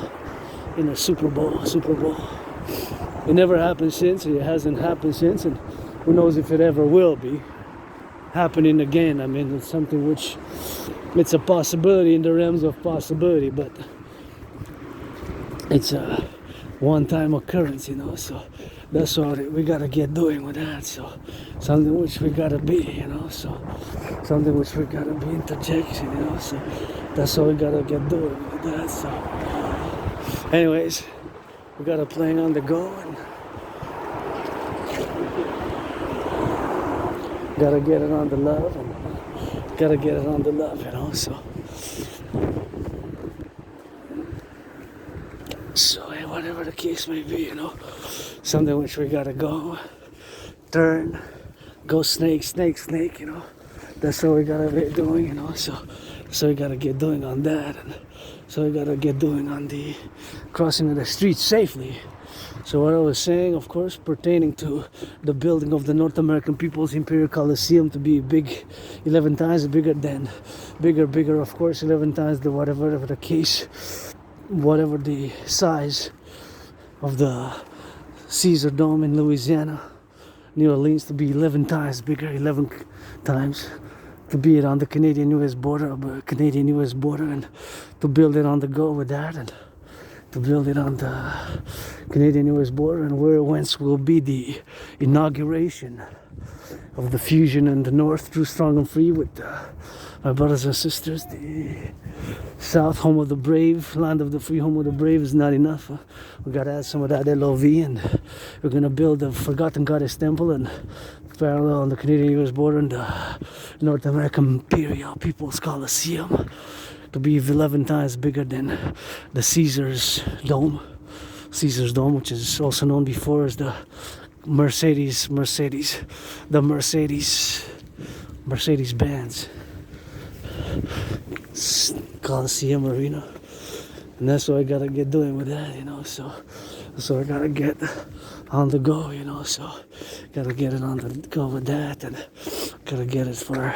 It never happened since. It hasn't happened since, and who knows if it ever will be happening again. I mean, it's something which it's a possibility in the realms of possibility, but it's a one-time occurrence, you know. So that's what we gotta get doing with that. So something which we gotta be, you know. So something which we gotta be interjection, you know. So that's what we gotta get doing with that. So anyways, we gotta playing on the go and gotta get it on the love and gotta get it on the love, you know. So hey, whatever the case may be, you know, something which we gotta go, turn, go snake, you know. That's what we gotta be doing, you know. So we gotta get doing on that, and so we gotta get doing on the crossing of the street safely. So what I was saying, of course, pertaining to the building of the North American People's Imperial Coliseum to be big, 11 times bigger, of course, 11 times the whatever the case, whatever the size of the Caesar Dome in Louisiana, New Orleans, to be 11 times bigger, 11 times to be it on the Canadian-US border, and to build it on the go with that, and to build it on the Canadian-US border, and whence will be the inauguration of the fusion in the north, true, strong, and free, with my brothers and sisters. The South, home of the brave, land of the free, home of the brave is not enough. We gotta add some of that LOV, and we're gonna build a Forgotten Goddess Temple and parallel on the Canadian-US border and the North American Imperial People's Coliseum to be 11 times bigger than the Caesar's Dome, which is also known before as the Mercedes-Benz. Coliseum Arena. And that's what I gotta get doing with that, so I gotta get on the go, so gotta get it on the go with that, and gotta get it for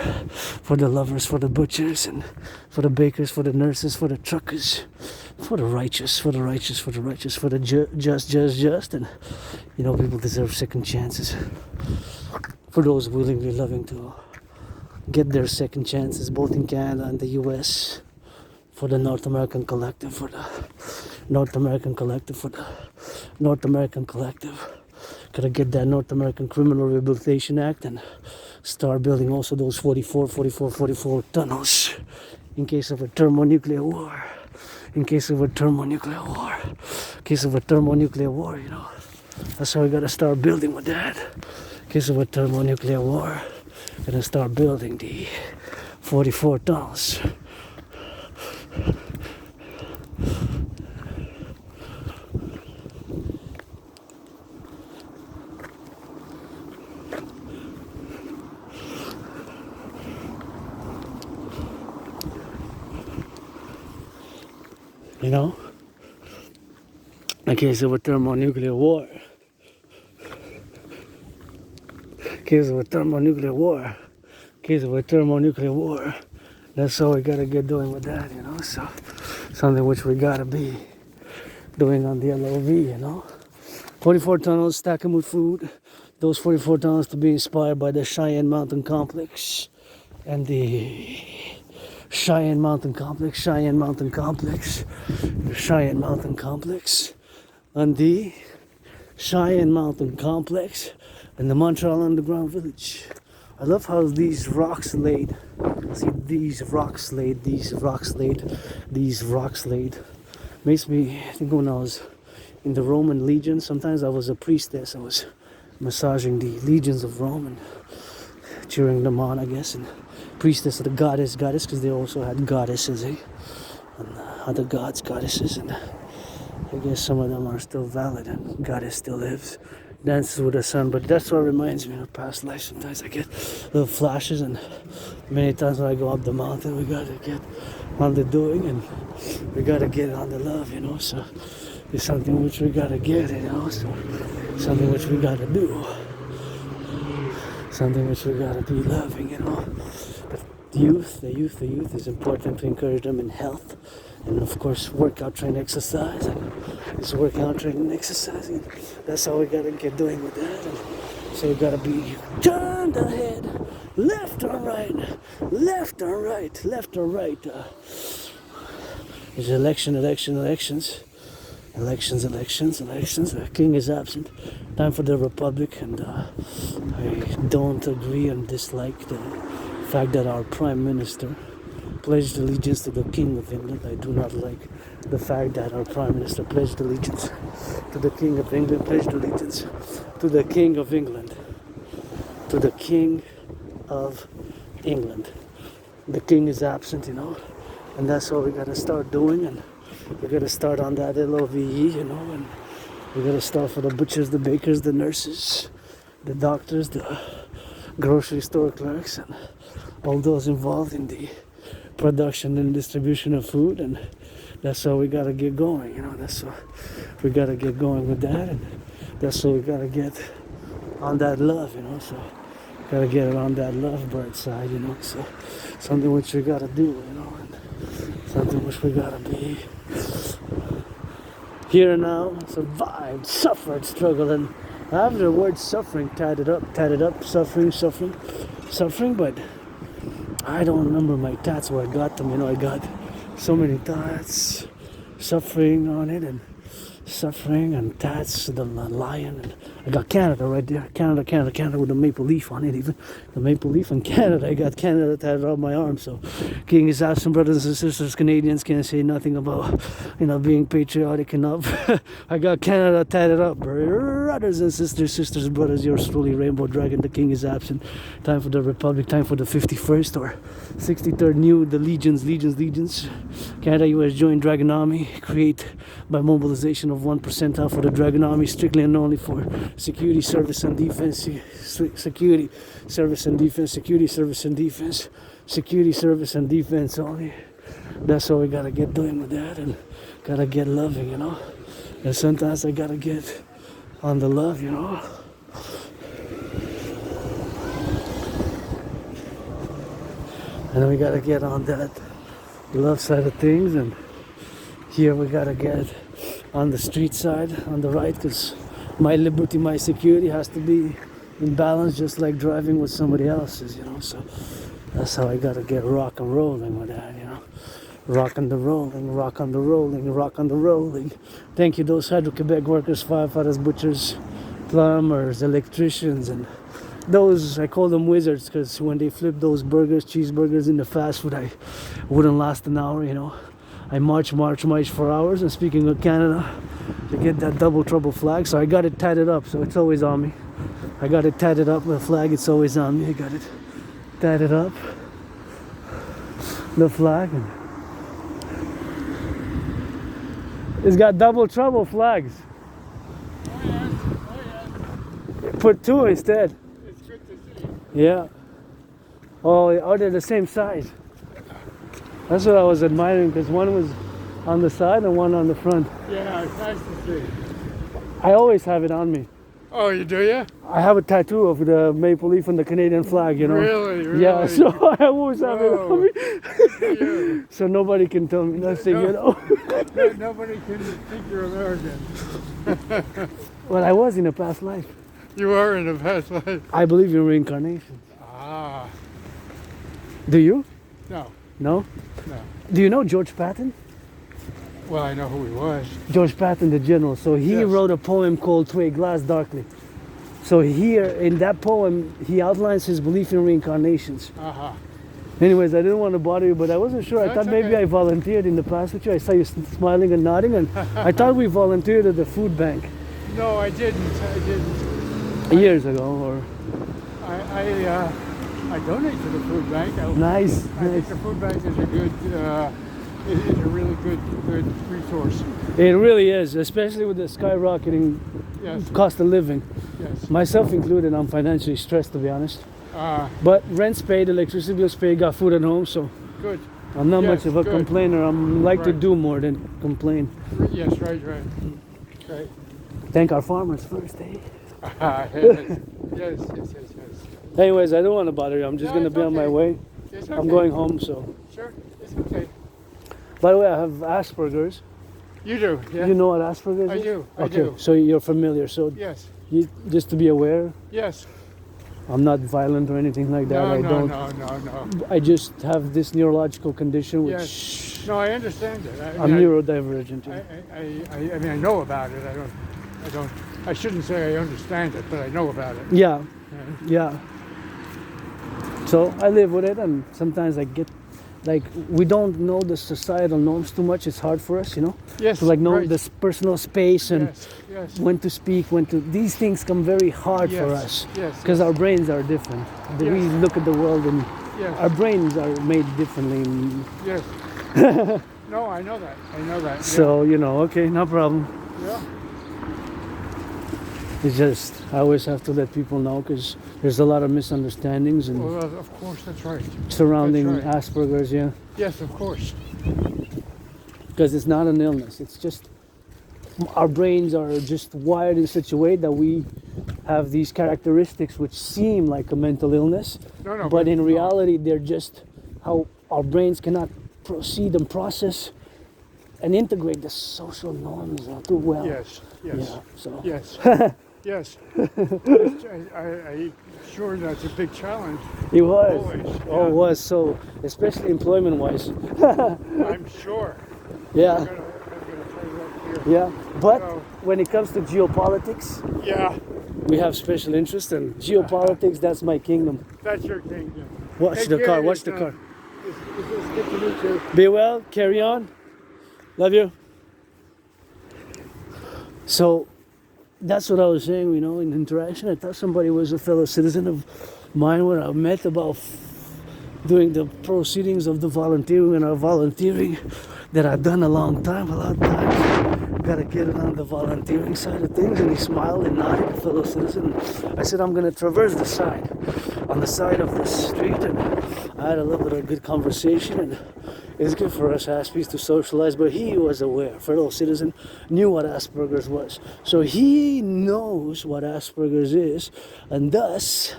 the lovers, for the butchers, and for the bakers, for the nurses, for the truckers, for the righteous, for the just, and people deserve second chances. For those willingly loving to get their second chances, both in Canada and the US. For the North American Collective, Gotta get that North American Criminal Rehabilitation Act and start building also those 44 tunnels in case of a thermonuclear war. That's how we gotta start building with that. In case of a thermonuclear war, gonna start building the 44 tunnels. In case of a thermonuclear war. That's all we gotta get doing with that, so something which we gotta be doing on the LOV, 44 tunnels, stack them with food. Those 44 tunnels to be inspired by the Cheyenne Mountain Complex and the Cheyenne Mountain Complex, and the Cheyenne Mountain Complex and the Montreal Underground Village. I love how these rocks laid. See these rocks laid. Makes me think when I was in the Roman legion. Sometimes I was a priestess. I was massaging the legions of Rome and cheering them on, I guess. And priestess of the goddess, because they also had goddesses, and other gods, goddesses, and I guess some of them are still valid, and goddess still lives. Dances with the sun, but that's what reminds me of past life. Sometimes I get little flashes, and many times when I go up the mountain, we gotta get on the doing, and we gotta get on the love, so it's something which we gotta get, so something which we gotta do, something which we gotta be loving, The youth is important to encourage them in health, and of course workout, train, exercise, and it's workout, training, exercising. That's how we gotta get doing with that. And so we gotta be turned ahead, left or right. There's elections. The king is absent. Time for the republic, and I don't agree and dislike the fact that our prime minister pledged allegiance to the King of England. I do not like the fact that our prime minister pledged allegiance to the King of England, The king is absent, and that's what we gotta start doing, and we gotta start on that LOVE, and we gotta start for the butchers, the bakers, the nurses, the doctors, the grocery store clerks, and all those involved in the production and distribution of food. And that's how we gotta get going, that's how we gotta get going with that, and that's how we gotta get on that love, so gotta get it on that lovebird side, so something which we gotta do, and something which we gotta be here and now, survived, suffered, struggled, and I have the word suffering tatted up, suffering, but I don't remember my tats where I got them, I got so many tats, suffering on it, and suffering and tats, the lion, and I got Canada right there, Canada with the maple leaf on it, even the maple leaf in Canada. I got Canada tatted on my arm. So king is absent, brothers and sisters. Canadians can't say nothing about being patriotic enough. I got Canada tatted up, brothers and sisters, brothers. Yours truly, Rainbow Dragon. The king is absent. Time for the republic, time for the 51st or 63rd new, the legions. Canada, US joined Dragon Army, create by mobilization of 1% for the Dragon Army, strictly and only for security, service and defense, only. that's what we gotta get doing with that, and gotta get loving, you know. And sometimes I gotta get on the love, you know. And then we gotta get on that love side of things, and here we gotta get on the street side, on the right, because my liberty, my security has to be in balance, just like driving with somebody else's, you know. So that's how I gotta get rock and rolling with that, you know. Rock on the rolling, rock on the rolling, rock on the rolling. Thank you, those Hydro-Quebec workers, firefighters, butchers, plumbers, electricians, and those, I call them wizards, because when they flip those burgers, cheeseburgers in the fast food, I wouldn't last an hour, you know. I march for hours. And speaking of Canada, to get that double trouble flag, so I got it tatted up, so it's always on me. I got it tatted up, the flag, it's always on me. I got it tatted up, the flag, and it's got double trouble flags. Oh yes, oh yes. Put two instead. It's good to see. Yeah. Oh, they're the same size. That's what I was admiring, because one was on the side and one on the front. Yeah, it's nice to see. I always have it on me. Oh, you do, yeah? I have a tattoo of the maple leaf and the Canadian flag, you know. Really? Yeah, so I always have it on me. Good for you. So nobody can tell me nothing, you know. Nobody can think you're American. Well, I was in a past life. You are in a past life. I believe in reincarnation. Ah, Do you? no, No? no. Do you know George Patton? Well, I know who he was. George Patton, the general. So he Yes. wrote a poem called To a Glass Darkly. So here, in that poem, he outlines his belief in reincarnations. Uh-huh. Anyways, I didn't want to bother you, but I wasn't sure. I That's thought maybe okay. I volunteered in the past with you. I saw you smiling and nodding, and I thought we volunteered at the food bank No, I didn't. I didn't. years ago. Or I donate to the food bank. nice, I think nice. the food bank is a good, is a really good resource. It really is, especially with the skyrocketing Yes, cost of living. yes. Myself included, I'm financially stressed, to be honest. Uh, But rent's paid, electricity bills paid, got food at home, so good. I'm not Yes, much of a good. complainer. I'm like to Right. do more than complain. Yes, right. Right. Thank our farmers first, eh? Yes. Anyways, I don't want to bother you. I'm just No, going to it's be on my okay. way. It's I'm okay. going home, so. Sure, it's okay. By the way, I have Asperger's. You do, yeah? You know what Asperger's I is? do, I Okay, do. so you're familiar. So Yes, just to be aware, yes. I'm not violent or anything like that. I don't. No. I just have this neurological condition which Yes. No, I understand it. I'm neurodivergent. I mean, I know about it. I shouldn't say I understand it, but I know about it. Yeah, And yeah. So I live with it, and sometimes I get like we don't know the societal norms too much. It's hard for us, you know, yes, to like know right. this personal space and Yes. when to speak, when to. These things come very hard for Yes, us yes, because yes. our brains are different. We Yes. look at the world, and Yes. our brains are made differently. Yes. No, I know that. Yeah. So you know, okay, no problem. Yeah. It's just I always have to let people know because there's a lot of misunderstandings and Well, of course, that's right. surrounding that's right. Asperger's, yeah. Yes, of course. Because it's not an illness. It's just our brains are just wired in such a way that we have these characteristics which seem like a mental illness, No, but in no. reality they're just how our brains cannot proceed and process and integrate the social norms too well. Yes. Yeah. So Yes. Yes. I sure that's a big challenge. it was. Always, Oh, it yeah. was. So especially employment wise. I'm sure. Yeah. I'm gonna play that here. Yeah. But So- when it comes to geopolitics, Yeah, we have special interest in geopolitics. That's my kingdom. that's your kingdom. Watch Take the care car. of Watch the yourself. car. It's good to meet you. Be well. Carry on. Love you. So that's what I was saying. You know, in interaction, I thought somebody was a fellow citizen of mine when I met about doing the proceedings of the volunteering and our volunteering that I've done a lot of times. Gotta get it on the volunteering side of things. And he smiled and nodded, a fellow citizen. I said, I'm gonna traverse the side, on the side of this street, and I had a little bit of good conversation, and it's good for us Aspies to socialize, but he was aware, fellow citizen, knew what Asperger's was. So he knows what Asperger's is, and thus,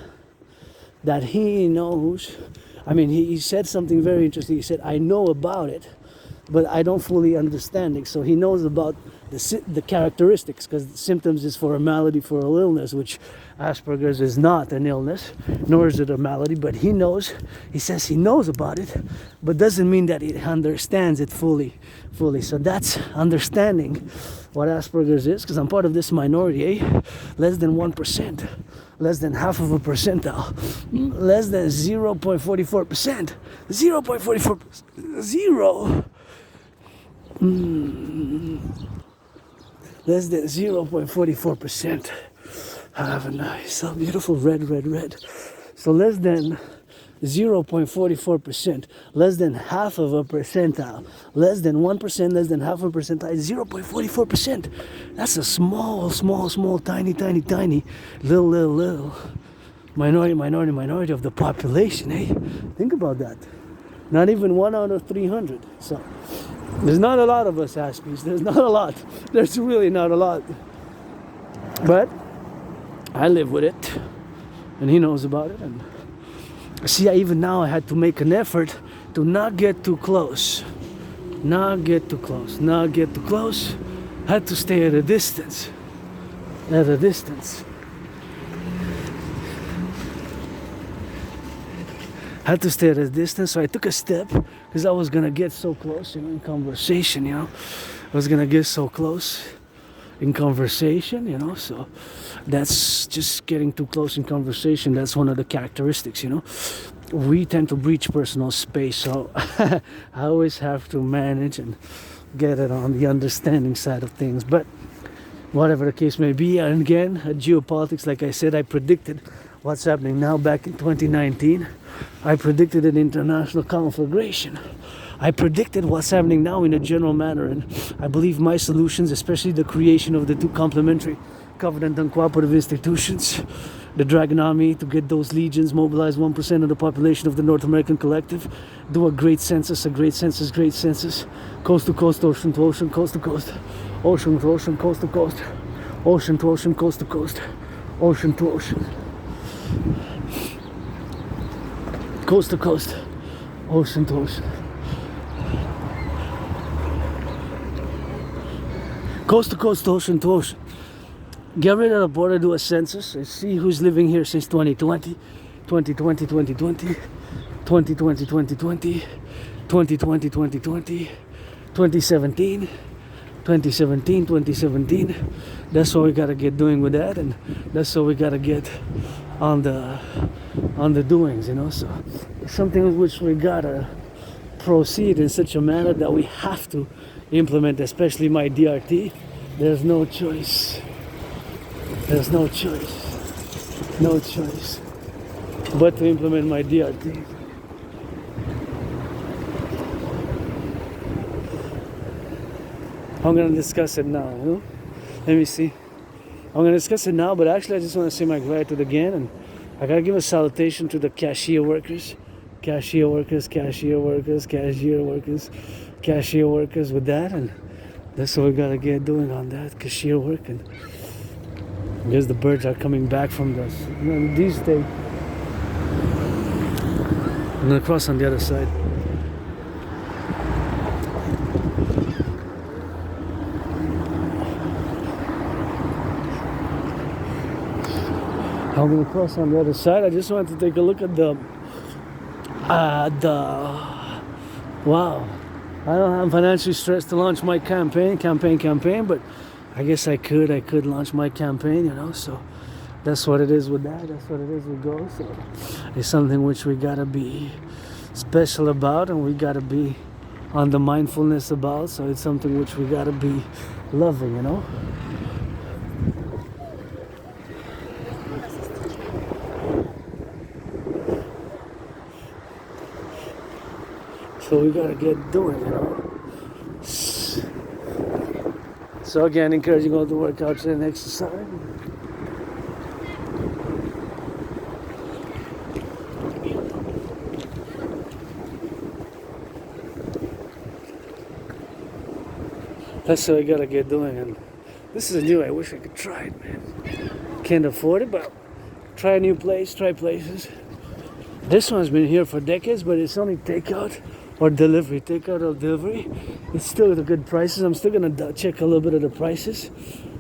that he knows, I mean, he said something very interesting. He said, I know about it, but I don't fully understand it. So he knows about the characteristics, because symptoms is for a malady, for an illness, which Asperger's is not an illness, nor is it a malady, but he knows, he says he knows about it, but doesn't mean that he understands it fully. So that's understanding what Asperger's is, because I'm part of this minority, less than 1%, less than half of a percentile, less than 0.44%, 0.44%, zero. Less than 0.44%. Have a nice, so beautiful red. So less than 0.44%, less than half of a percentile, less than 1%, less than half a percentile, 0.44%. That's a small, tiny, little minority of the population, eh? Think about that. Not even 1 out of 300. So there's not a lot of us Aspies. There's not a lot. There's really not a lot. But I live with it, and he knows about it. And see, even now I had to make an effort to not get too close. Not get too close. Had to stay at a distance. Had to stay at a distance, so I took a step, because I was gonna get so close, in conversation, I was gonna get so close in conversation, so that's just getting too close in conversation. That's one of the characteristics, we tend to breach personal space, so I always have to manage and get it on the understanding side of things. But whatever the case may be, and again, geopolitics, like I said, I predicted what's happening now back in 2019. I predicted an international conflagration. I predicted what's happening now in a general manner, and I believe my solutions, especially the creation of the two complementary covenant and cooperative institutions, the Dragon Army, to get those legions, mobilize 1% of the population of the North American Collective, do a great census, coast to coast, ocean to ocean, coast to coast, ocean to ocean, coast to coast, ocean to ocean, coast to coast, ocean to ocean, coast to coast, ocean to ocean, coast to coast, ocean to ocean. Get rid of the border, do a census, and see who's living here since 2020, 2020, 2020, 2020, 2020, 2020, 2020, 2017, 2017, 2017. That's what we gotta get doing with that, and that's what we gotta get on the doings, So it's something with which we gotta proceed in such a manner that we have to implement, especially my DRT. There's no choice. There's no choice but to implement my DRT. I'm gonna discuss it now, Let me see. I'm gonna discuss it now, but actually I just wanna say my gratitude again, and I gotta give a salutation to the cashier workers with that, and that's what we gotta get doing on that, cashier work. And because the birds are coming back from these days. I'm gonna cross on the other side. I'm gonna cross on the other side. I just wanted to take a look at wow. I don't have financially stressed to launch my campaign, but I guess I could launch my campaign, so that's what it is with that, that's what it is with Go. So it's something which we gotta be special about, and we gotta be on the mindfulness about, so it's something which we gotta be loving, So we gotta get doing, So again, encouraging all the workouts and exercise. That's what I gotta get doing. And this is new. I wish I could try it, man. Can't afford it, but try a new place, try places. This one's been here for decades, but it's only takeout or delivery. Takeout or delivery. It's still the good prices. I'm still gonna check a little bit of the prices.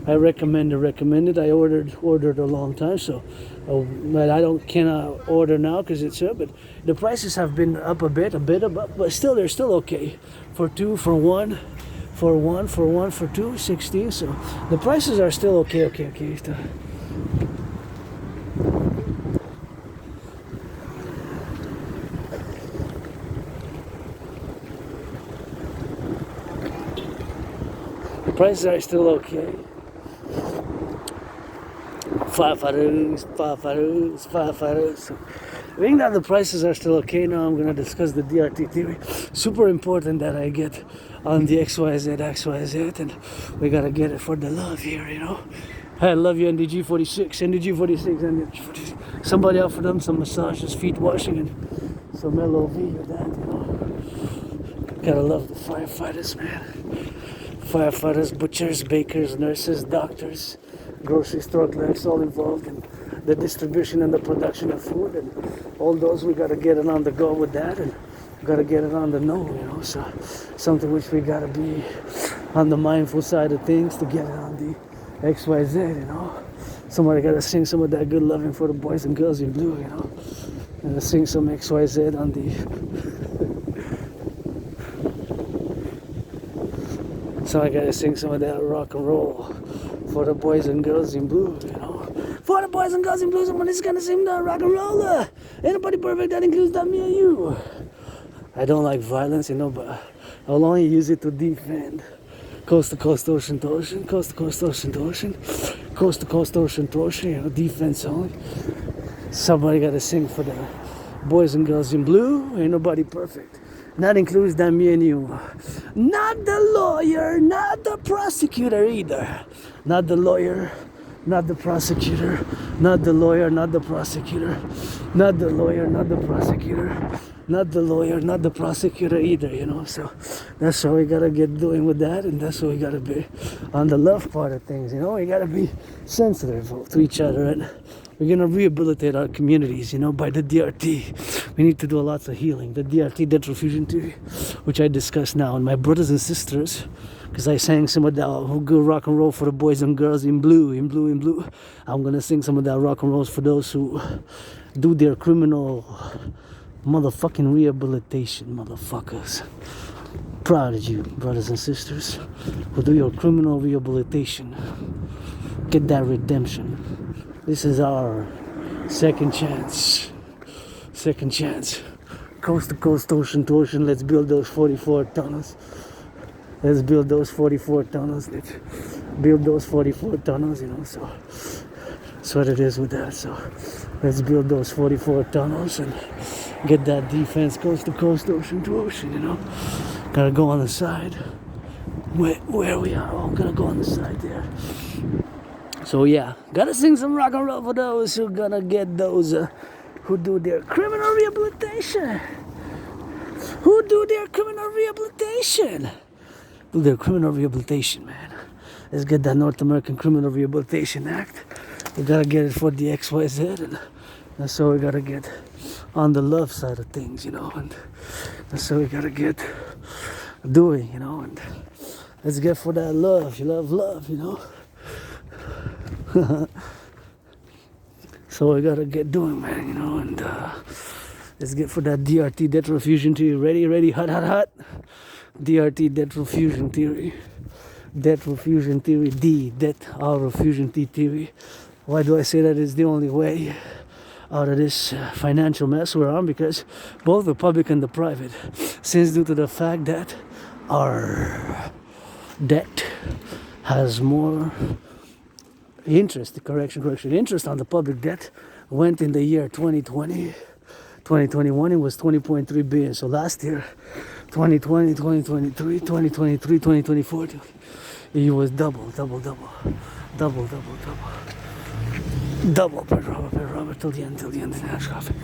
I recommend it. I ordered a long time, so but I cannot order now because it's up. But the prices have been up a bit up, but still they're still okay. For two, for one, for two, 16. So the prices are still okay. The prices are still okay. Five fighters. So, being that the prices are still okay, now I'm gonna discuss the DRT theory. Super important that I get on the XYZ, and we gotta get it for the love here, you know. I love you, NDG46, NDG46. Somebody offer them some massages, feet washing, and some LOV or that, you know. Gotta love the firefighters, man. Firefighters, butchers, bakers, nurses, doctors, grocery store clerks, all involved in the distribution and the production of food, and all those, we gotta get it on the go with that, and gotta get it on the know, you know. So something which we gotta be on the mindful side of things to get it on the XYZ, you know. Somebody gotta sing some of that good loving for the boys and girls in blue, you know, and sing some XYZ on the so I gotta sing some of that rock and roll for the boys and girls in blue, you know. For the boys and girls in blue, somebody's gonna sing the rock and roll. Anybody perfect, that includes that me and you. I don't like violence, you know, but I'll only use it to defend. Coast to coast, ocean to ocean, coast to coast, ocean to ocean, coast to coast, ocean to ocean, you know, defense only. Somebody gotta sing for the boys and girls in blue. Ain't nobody perfect. That includes that me and you. Not the lawyer, not the prosecutor either. Not the lawyer, not the prosecutor. Not the lawyer, not the prosecutor. Not the lawyer, not the prosecutor. Not the lawyer, not the prosecutor either, you know. So that's what we gotta get doing with that, and that's what we gotta be on the love part of things, you know. We gotta be sensitive to each other, and we're gonna rehabilitate our communities, you know, by the DRT. We need to do lots of healing. The DRT, debt refusion theory, which I discuss now, and my brothers and sisters, because I sang some of that good rock and roll for the boys and girls in blue. I'm gonna sing some of that rock and rolls for those who do their criminal motherfucking rehabilitation, motherfuckers. Proud of you, brothers and sisters, who do your criminal rehabilitation. Get that redemption. This is our second chance. Coast to coast, ocean to ocean. Let's build those 44 tunnels. Let's build those 44 tunnels, you know. So that's what it is with that. So let's build those 44 tunnels and get that defense, coast to coast, ocean to ocean, you know. Gotta go on the side. Where we are, all gonna go on the side there. So yeah, gotta sing some rock and roll for those who gonna get those who do their criminal rehabilitation. Do their criminal rehabilitation, man. Let's get that North American Criminal Rehabilitation Act. We gotta get it for the XYZ, and that's what we gotta get on the love side of things, you know, and that's what we gotta get doing, you know, and let's get for that love. You love, you know. So we gotta get doing, man, you know, and let's get for that DRT, debt refusion theory. Ready, hot. DRT, debt refusion theory. Debt refusion theory, debt refusion theory. Why do I say that is the only way out of this financial mess we're on? Because both the public and the private, since due to the fact that our debt has more interest on the public debt went in the year 2020. 2021 it was 20.3 billion. So last year, 2020, 2023, 2024, it was double, per rubber till the end of the traffic.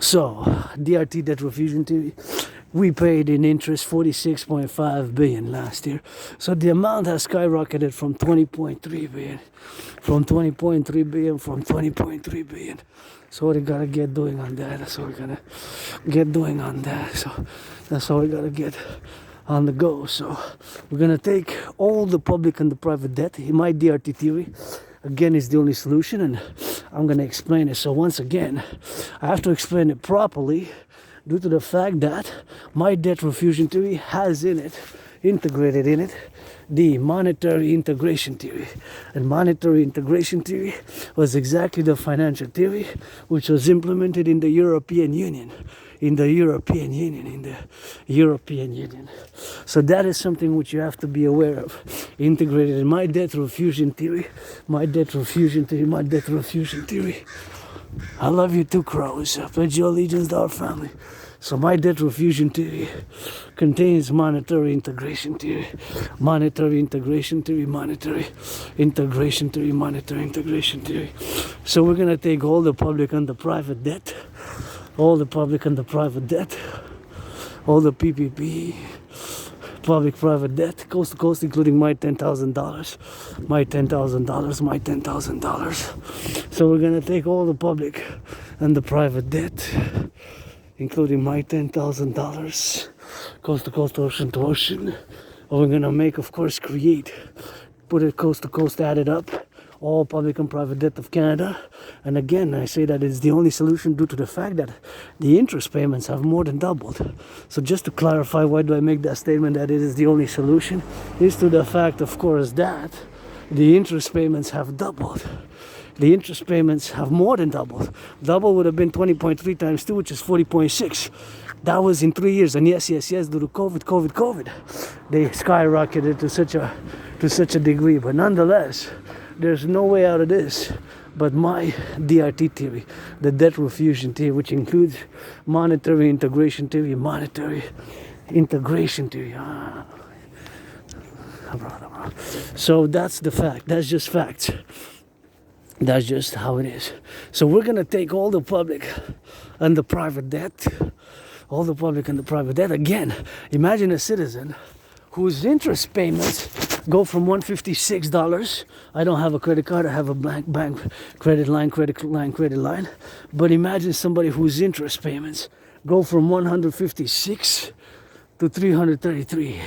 So, DRT, debt refusion theory, we paid in interest 46.5 billion last year. So the amount has skyrocketed from 20.3 billion, from 20.3 billion. So what we gotta get doing on that. That's what we're gonna get doing on that. So that's how we gotta get on the go. So we're gonna take all the public and the private debt. In my DRT theory, again, is the only solution, and I'm gonna explain it. So once again, I have to explain it properly due to the fact that my debt refusion theory has in it, integrated in it, the monetary integration theory. And monetary integration theory was exactly the financial theory which was implemented in the European Union. So that is something which you have to be aware of. Integrated in my debt refusion theory. I love you too, crows. I pledge your allegiance to our family. So my debt refusion theory contains monetary integration theory. So we're going to take all the public and the private debt, all the PPP, public private debt, coast to coast, including my $10,000. So we're going to take all the public and the private debt, including my $10,000, coast to coast, ocean to ocean. And we're gonna make, of course, put it coast to coast, add it up, all public and private debt of Canada. And again, I say that it's the only solution due to the fact that the interest payments have more than doubled. So just to clarify, why do I make that statement that it is the only solution? Is to the fact, of course, that the interest payments have doubled. The interest payments have more than doubled. Double would have been 20.3 times 2, which is 40.6. That was in 3 years. And yes, due to COVID, they skyrocketed to such a degree. But nonetheless, there's no way out of this but my DRT theory, the debt refusion theory, which includes monetary integration theory. So that's the fact. That's just facts. That's just how it is. So we're going to take all the public and the private debt. Again, imagine a citizen whose interest payments go from $156. I don't have a credit card. I have a bank credit line. But imagine somebody whose interest payments go from 156 to 333,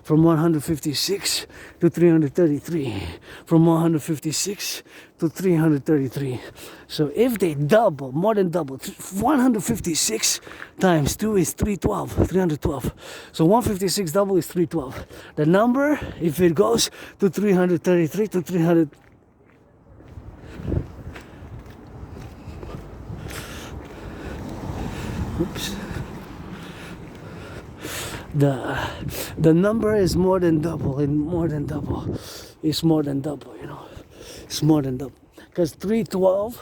from 156 to 333, from 156 to 333. So if they double, more than double, 156 times 2 is 312. So 156 double is 312. The number, if it goes to 333 to 300, oops. The number is more than double, It's more than double, It's more than double. Because 312,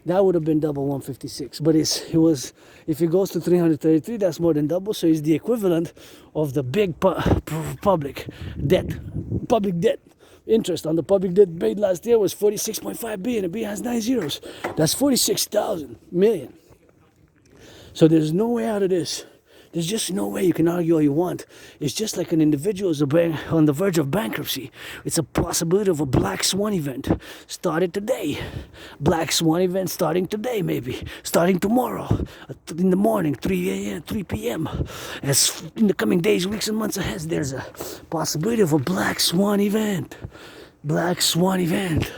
that would have been double 156. But if it goes to 333, that's more than double. So it's the equivalent of the big public debt. Interest on the public debt paid last year was 46.5 billion. The B has 9 zeros. That's 46,000 million. So there's no way out of this. There's just no way. You can argue all you want. It's just like an individual is on the verge of bankruptcy. It's a possibility of a black swan event started today. Black swan event starting today, maybe. Starting tomorrow in the morning, 3 p.m. As in the coming days, weeks, and months ahead, there's a possibility of a black swan event. A black swan event.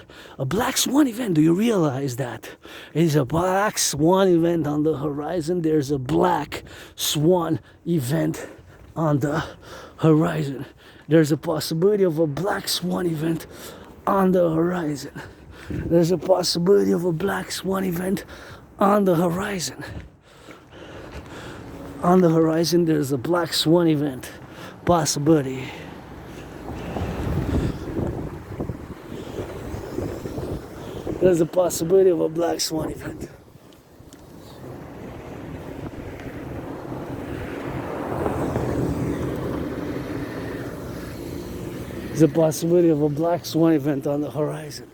Do you realize that? It's a black swan event on the horizon. There's a black swan event on the horizon. There's a possibility of a black swan event on the horizon. There's a possibility of a black swan event on the horizon. On the horizon, there's a black swan event possibility. There's a possibility of a black swan event. There's a possibility of a black swan event on the horizon.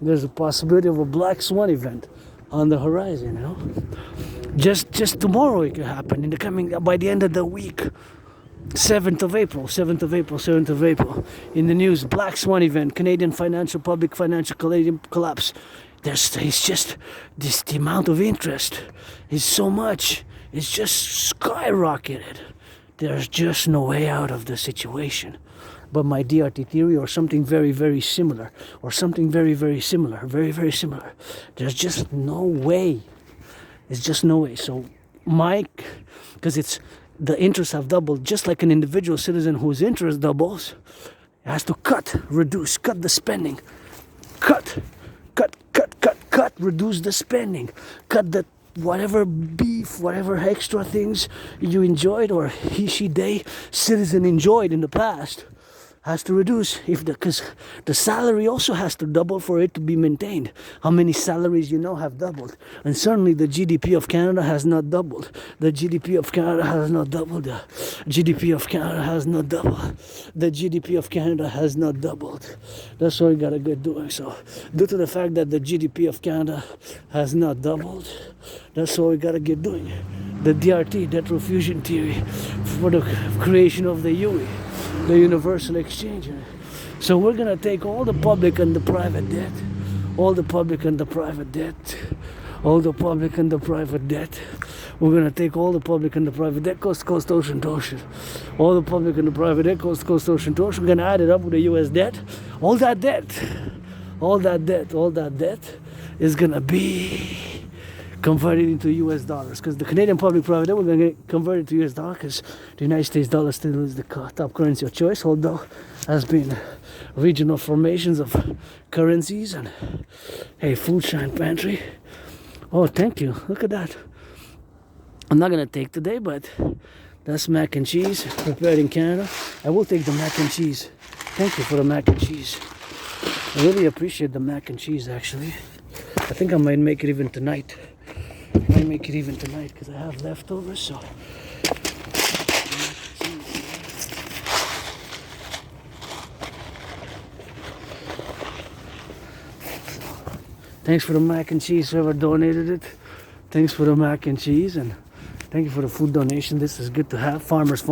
there's a possibility of a black swan event on the horizon, you know. Just tomorrow it could happen, in the coming, by the end of the week. 7th of April, in the news, black swan event, Canadian public financial collapse. It's just this, the amount of interest is so much, it's just skyrocketed. There's just no way out of the situation. But my DRT theory, or something very, very similar, there's just no way. It's just no way. So because it's, the interests have doubled, just like an individual citizen whose interest doubles has to cut the spending, cut, reduce the spending, cut the whatever beef, whatever extra things you enjoyed, or they citizen enjoyed in the past, has to reduce, because the salary also has to double for it to be maintained. How many salaries have doubled? And certainly the GDP of Canada has not doubled. The GDP of Canada has not doubled. The GDP of Canada has not doubled. The GDP of Canada has not doubled. That's what we gotta get doing. So, due to the fact that the GDP of Canada has not doubled, that's what we gotta get doing. The DRT, debt refusion theory, for the creation of the UE. The universal exchange. So we're gonna take all the public and the private debt, We're gonna take all the public and the private debt, coast to coast, ocean to ocean. All the public and the private debt, coast to coast, ocean to ocean. We're gonna add it up with the US debt. All that debt is gonna be converted into US dollars, because the Canadian public private debt, we're going to get converted to US dollar, because the United States dollar still is the top currency of choice, although has been regional formations of currencies. And hey, food shine pantry. Oh, thank you. Look at that. I'm not going to take today, but that's mac and cheese prepared in Canada. I will take the mac and cheese. Thank you for the mac and cheese. I really appreciate the mac and cheese, actually. I think I might make it even tonight. Because I have leftovers, so. Thanks for the mac and cheese, whoever donated it. Thanks for the mac and cheese, and thank you for the food donation. This is good to have. Farmers.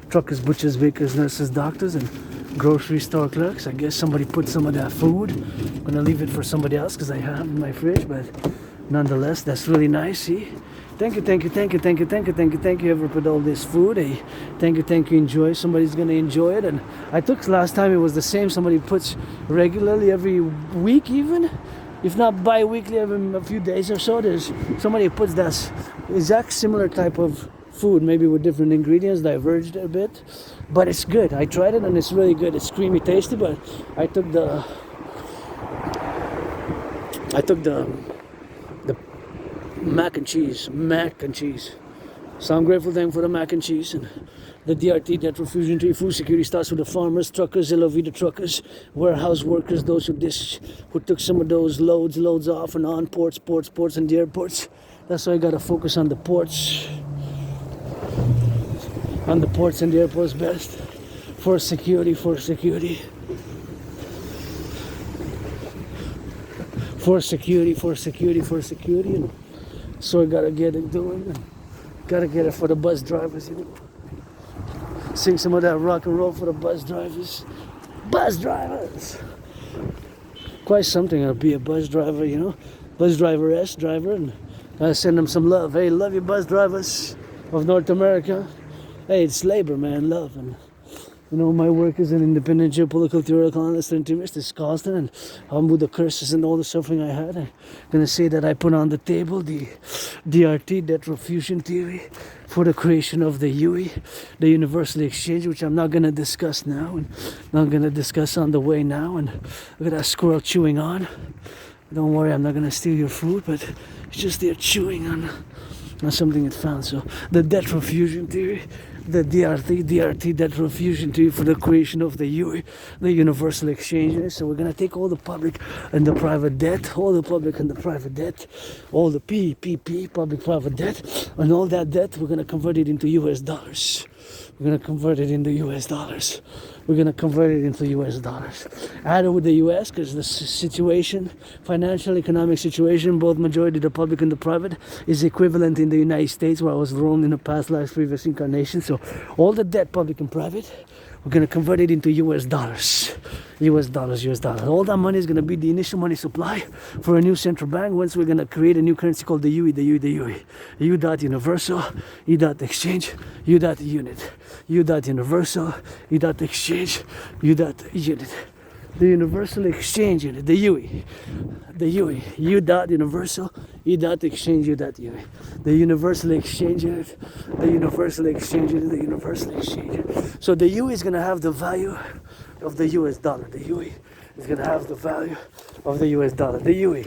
Truckers, butchers, bakers, nurses, doctors, and grocery store clerks. I guess somebody put some of that food. I'm gonna leave it for somebody else because I have in my fridge, but nonetheless, that's really nice. See, thank you, whoever put all this food. Hey, thank you, enjoy. Somebody's gonna enjoy it. And I took last time, it was the same. Somebody puts regularly every week, even if not bi-weekly, every a few days or so, there's somebody puts that exact similar type of food, maybe with different ingredients, diverged a bit, but it's good. I tried it and it's really good. It's creamy, tasty, but I took the mac and cheese. So I'm grateful, thankful for the mac and cheese. And the DRT, debt refusion tree, food security starts with the farmers, truckers, the truckers, warehouse workers, those who took some of those loads off and on, ports, and the airports. That's why I gotta focus on the ports. On the ports and the airports best. For security. For security, and so I gotta get it doing. Gotta get it for the bus drivers, Sing some of that rock and roll for the bus drivers. Quite something to be a bus driver, Bus driver, and I send them some love. Hey, love you, bus drivers of North America. Hey, it's labor, man, love. And my work is an independent geopolitical theoretical analyst and integrist. It's constant, and with the curses and all the suffering I had, I'm gonna say that I put on the table the DRT, debt refusion theory, for the creation of the UE, the universal exchange, which I'm not gonna discuss now, and not gonna discuss on the way now. And look at that squirrel chewing on. Don't worry, I'm not gonna steal your food, but it's just there chewing on something it found. So the debt refusion theory, the DRT, debt refusion theory, for the creation of the UE, the universal exchange. So we're gonna take all the public and the private debt, all the public and the private debt, all the PPP, public private debt, and all that debt, we're gonna convert it into US dollars. we're gonna convert it into US dollars. Add it with the US because the situation, financial, economic situation, both majority, the public and the private, is equivalent in the United States, where I was wrong in the past lives, previous incarnation. So all the debt, public and private, we're gonna convert it into US dollars. US dollars, US dollars. All that money is gonna be the initial money supply for a new central bank. Once we're gonna create a new currency called the UE, the UE, the UE. U dot universal, E dot exchange, U dot unit. U dot universal, E dot exchange, U dot unit. The universal exchange unit, the UE. The UE. U dot universal, E dot exchange, U dot unit. The universal exchange unit, the universal exchange unit, the universal exchange unit. So the UE is gonna have the value of the US dollar. The UE is gonna have the value of the US dollar. The UE.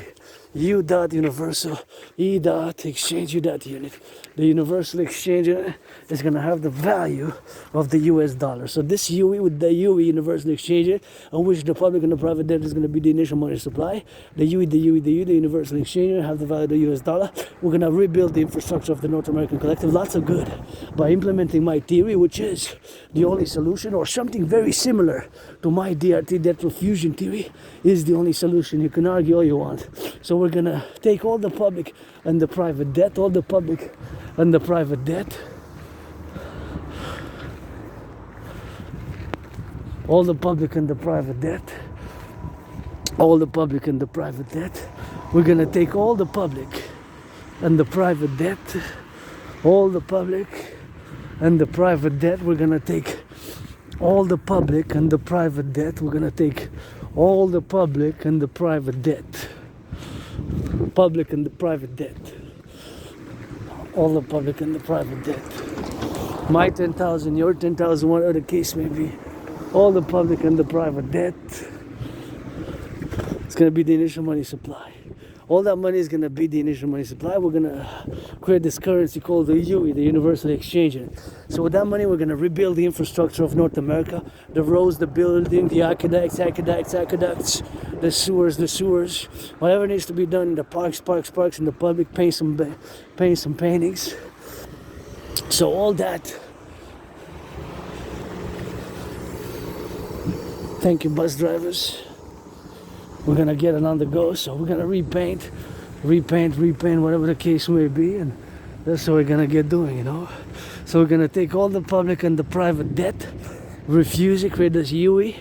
U dot universal, E dot exchange, U dot unit. The universal exchange unit is going to have the value of the US dollar. So this UE with the UE universal exchange unit, on which the public and the private debt is going to be the initial money supply, the UE, the UE, the UE, the universal exchange unit have the value of the US dollar. We're going to rebuild the infrastructure of the North American Collective. Lots of good by implementing my theory, which is the only solution, or something very similar to my DRT, debt profusion theory, is the only solution. You can argue all you want. So we're going to take all the public and the private debt, all the public and the private debt, all the public and the private debt, all the public and the private debt. We're going to take all the public and the private debt, all the public and the private debt. We're going to take all the public and the private debt. We're going to take all the public and the private debt. Public and the private debt. All the public and the private debt. My 10,000, your 10,000, whatever the case may be. All the public and the private debt. It's going to be the initial money supply. All that money is going to be the initial money supply. We're going to create this currency called the UE, the Universal Exchange Unit. So with that money, we're going to rebuild the infrastructure of North America. The roads, the building, the aqueducts, the sewers. Whatever needs to be done in the parks, in the public, paint some paintings. So all that. Thank you, bus drivers. We're gonna get it on the go, so we're gonna repaint, whatever the case may be, and that's what we're gonna get doing, you know. So we're gonna take all the public and the private debt, refuse it, create this UE,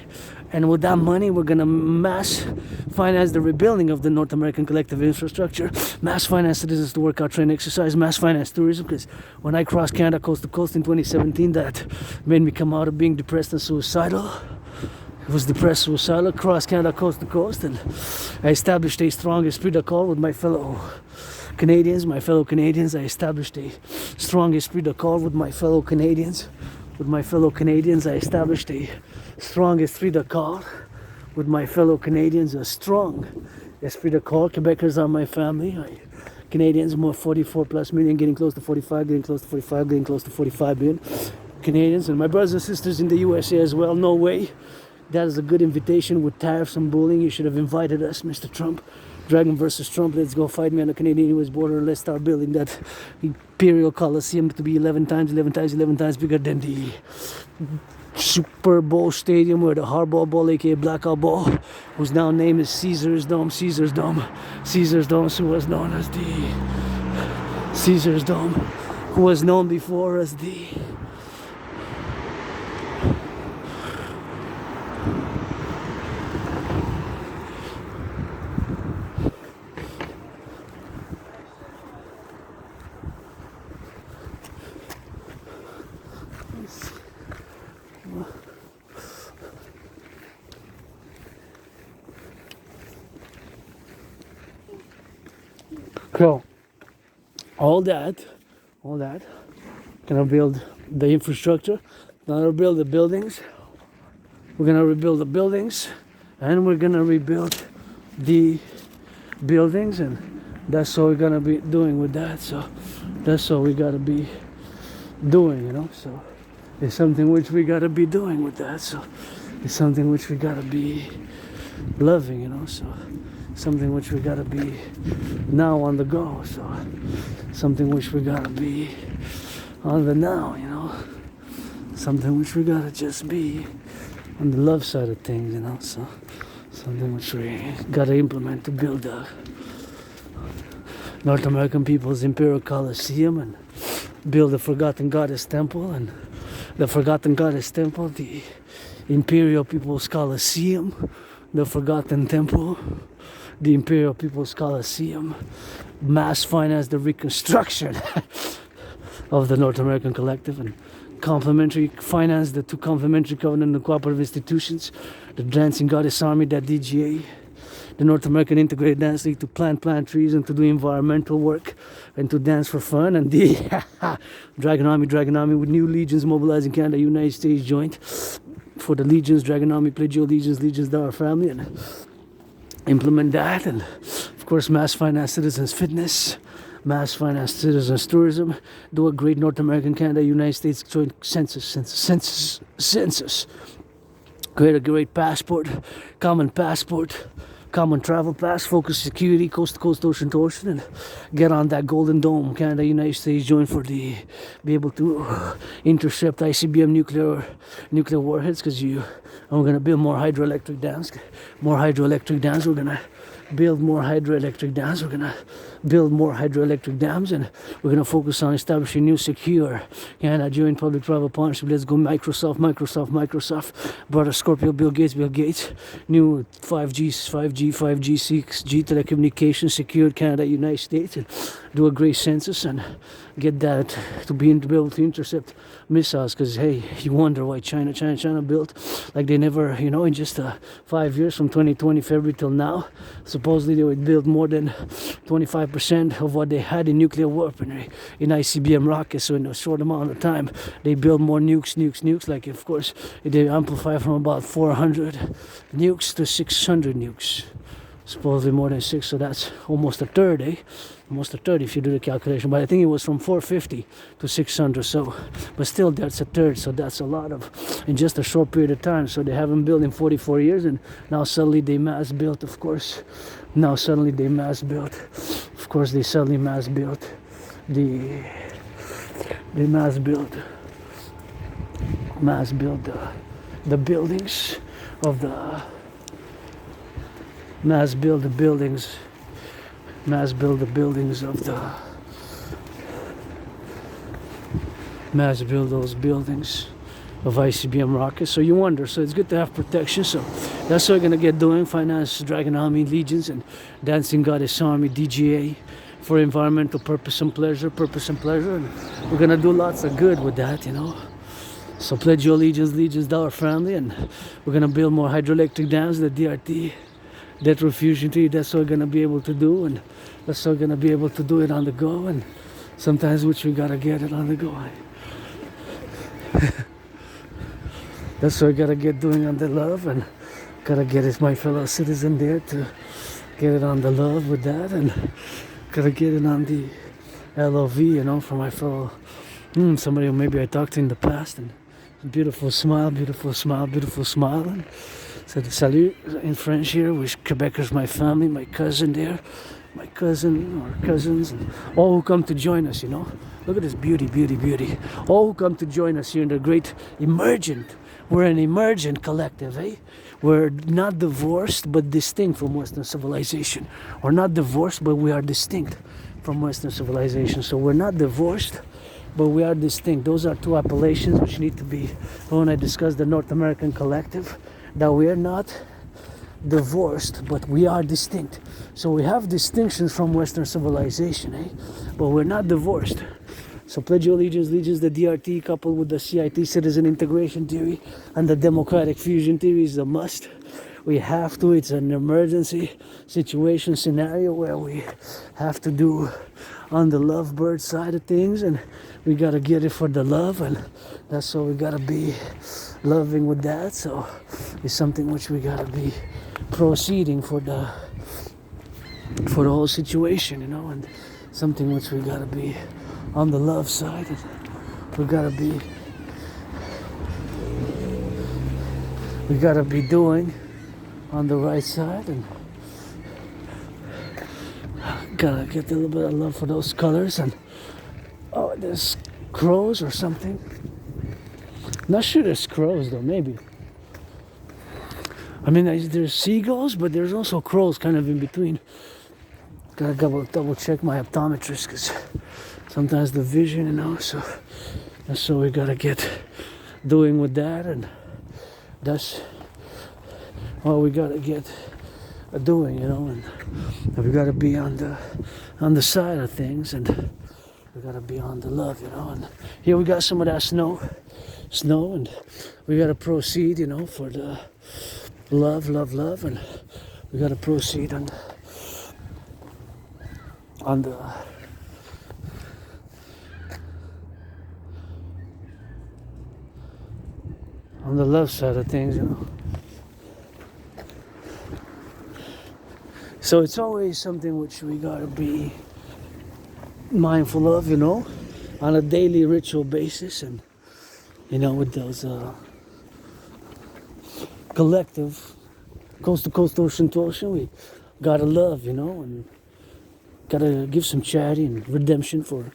and with that money, we're gonna mass finance the rebuilding of the North American collective infrastructure, mass finance citizens to work out, train, exercise, mass finance tourism, because when I crossed Canada coast to coast in 2017, that made me come out of being depressed and suicidal. I was depressed, suicidal, across Canada coast to coast, and I established a strong esprit de corps with my fellow Canadians. I established a strong esprit de corps with my fellow Canadians. I established a strong esprit de corps with my fellow Canadians. A strong esprit de corps. Quebecers are my family. Canadians, more 44 plus million, getting close to 45 million Canadians, and my brothers and sisters in the USA as well. No way. That is a good invitation with tariffs and bullying. You should have invited us, Mr. Trump. Dragon versus Trump. Let's go fight me on the Canadian-US border. Let's start building that Imperial Coliseum to be 11 times bigger than the Super Bowl Stadium where the Hardball Bowl, aka Blackout Bowl, whose now name is Caesar's Dome, who was known as the Caesar's Dome, who was known before as the So, all that, gonna build the infrastructure, gonna build the buildings, we're gonna rebuild the buildings, and we're gonna rebuild the buildings, and that's what we're gonna be doing with that. So, that's what we gotta be doing, you know. So, it's something which we gotta be doing with that. So, it's something which we gotta be loving, you know. So, something which we gotta be now on the go. So something which we gotta be on the now, you know. Something which we gotta just be on the love side of things, you know. So something which we gotta implement to build a North American people's Imperial Coliseum and build the Forgotten Goddess Temple, and the Forgotten Goddess Temple, the Imperial People's Coliseum, the Forgotten Temple, the Imperial People's Coliseum, mass finance the reconstruction of the North American Collective, and complementary finance the two complementary covenant and cooperative institutions, the Dancing Goddess Army, that DGA, the North American Integrated Dance League, to plant trees and to do environmental work and to dance for fun, and the Dragon Army with new legions mobilizing Canada, United States joint for the legions. Dragon Army, pledge your legions to our family, and implement that. And of course, mass finance citizens fitness, mass finance citizens tourism, do a great North American Canada United States joint census, create a great passport, common travel pass, focus security, coast to coast, ocean to ocean, and get on that Golden Dome Canada United States joint for the be able to intercept ICBM nuclear warheads, because we're gonna build more hydroelectric dams. We're gonna build more hydroelectric dams. We're gonna build more hydroelectric dams, and we're gonna focus on establishing new secure Canada joint public-private partnership. Let's go Microsoft. Brother Scorpio, Bill Gates. New 5G, 6G telecommunications, secured Canada, United States, and do a great census and get that to be able to intercept missiles. Because hey, you wonder why China built like they never, in just 5 years from 2020 February till now, supposedly they would build more than 25% of what they had in nuclear weaponry in ICBM rockets. So in a short amount of time they build more nukes. Like, of course, they amplify from about 400 nukes to 600 nukes, supposedly more than 6. So that's almost a third, almost a third if you do the calculation. But I think it was from 450 to 600. So, but still, that's a third. So that's a lot of in just a short period of time. So they haven't built in 44 years, and now suddenly they mass built. Of course, they suddenly mass built the buildings of the mass build the buildings of the mass build those buildings of ICBM rockets. So you wonder, so it's good to have protection. So that's what we're gonna get doing. Finance Dragon Army legions and Dancing Goddess Army, DGA, for environmental purpose and pleasure, and we're gonna do lots of good with that, So pledge your legions to our family, and we're gonna build more hydroelectric dams, the DRT, debt refusion tree. That's what we're gonna be able to do, and that's what we're gonna be able to do it on the go, and sometimes which we gotta get it on the go. That's what we gotta get doing on the love, and gotta get it, my fellow citizen there, to get it on the love with that, and gotta get it on the LOV, for my fellow somebody who maybe I talked to in the past, and beautiful smile, and said salut in French here, wish Quebecers, my family, my cousin there, or cousins, and all who come to join us, Look at this beauty. All who come to join us here in the great we're an emergent collective, We're not divorced but distinct from Western civilization. We're not divorced but we are distinct from Western civilization. So we're not divorced but we are distinct. Those are two appellations which need to be, when I discuss the North American collective, that we are not divorced but we are distinct. So we have distinctions from Western civilization, but we're not divorced. So pledge your allegiance, the DRT coupled with the CIT citizen integration theory and the democratic fusion theory is a must. We have to, it's an emergency situation scenario where we have to do on the lovebird side of things, and we gotta get it for the love, and that's what we gotta be loving with that. So it's something which we gotta be proceeding for the whole situation, and something which we gotta be on the love side, and we gotta be doing on the right side, and gotta get a little bit of love for those colors. And there's crows or something. Not sure there's crows though, maybe. I mean, there's seagulls, but there's also crows kind of in between. Gotta double check my optometrist because sometimes the vision, you know, so that's what we gotta get doing with that, and that's what we gotta get doing, you know, and we gotta be on the side of things, and we gotta be on the love, you know. And here we got some of that snow, and we gotta proceed, you know, for the love, and we gotta proceed on the love side of things, you know. So it's always something which we gotta be mindful of, you know, on a daily ritual basis, and you know, with those collective coast to coast, ocean to ocean, we gotta love, you know, and gotta give some charity and redemption for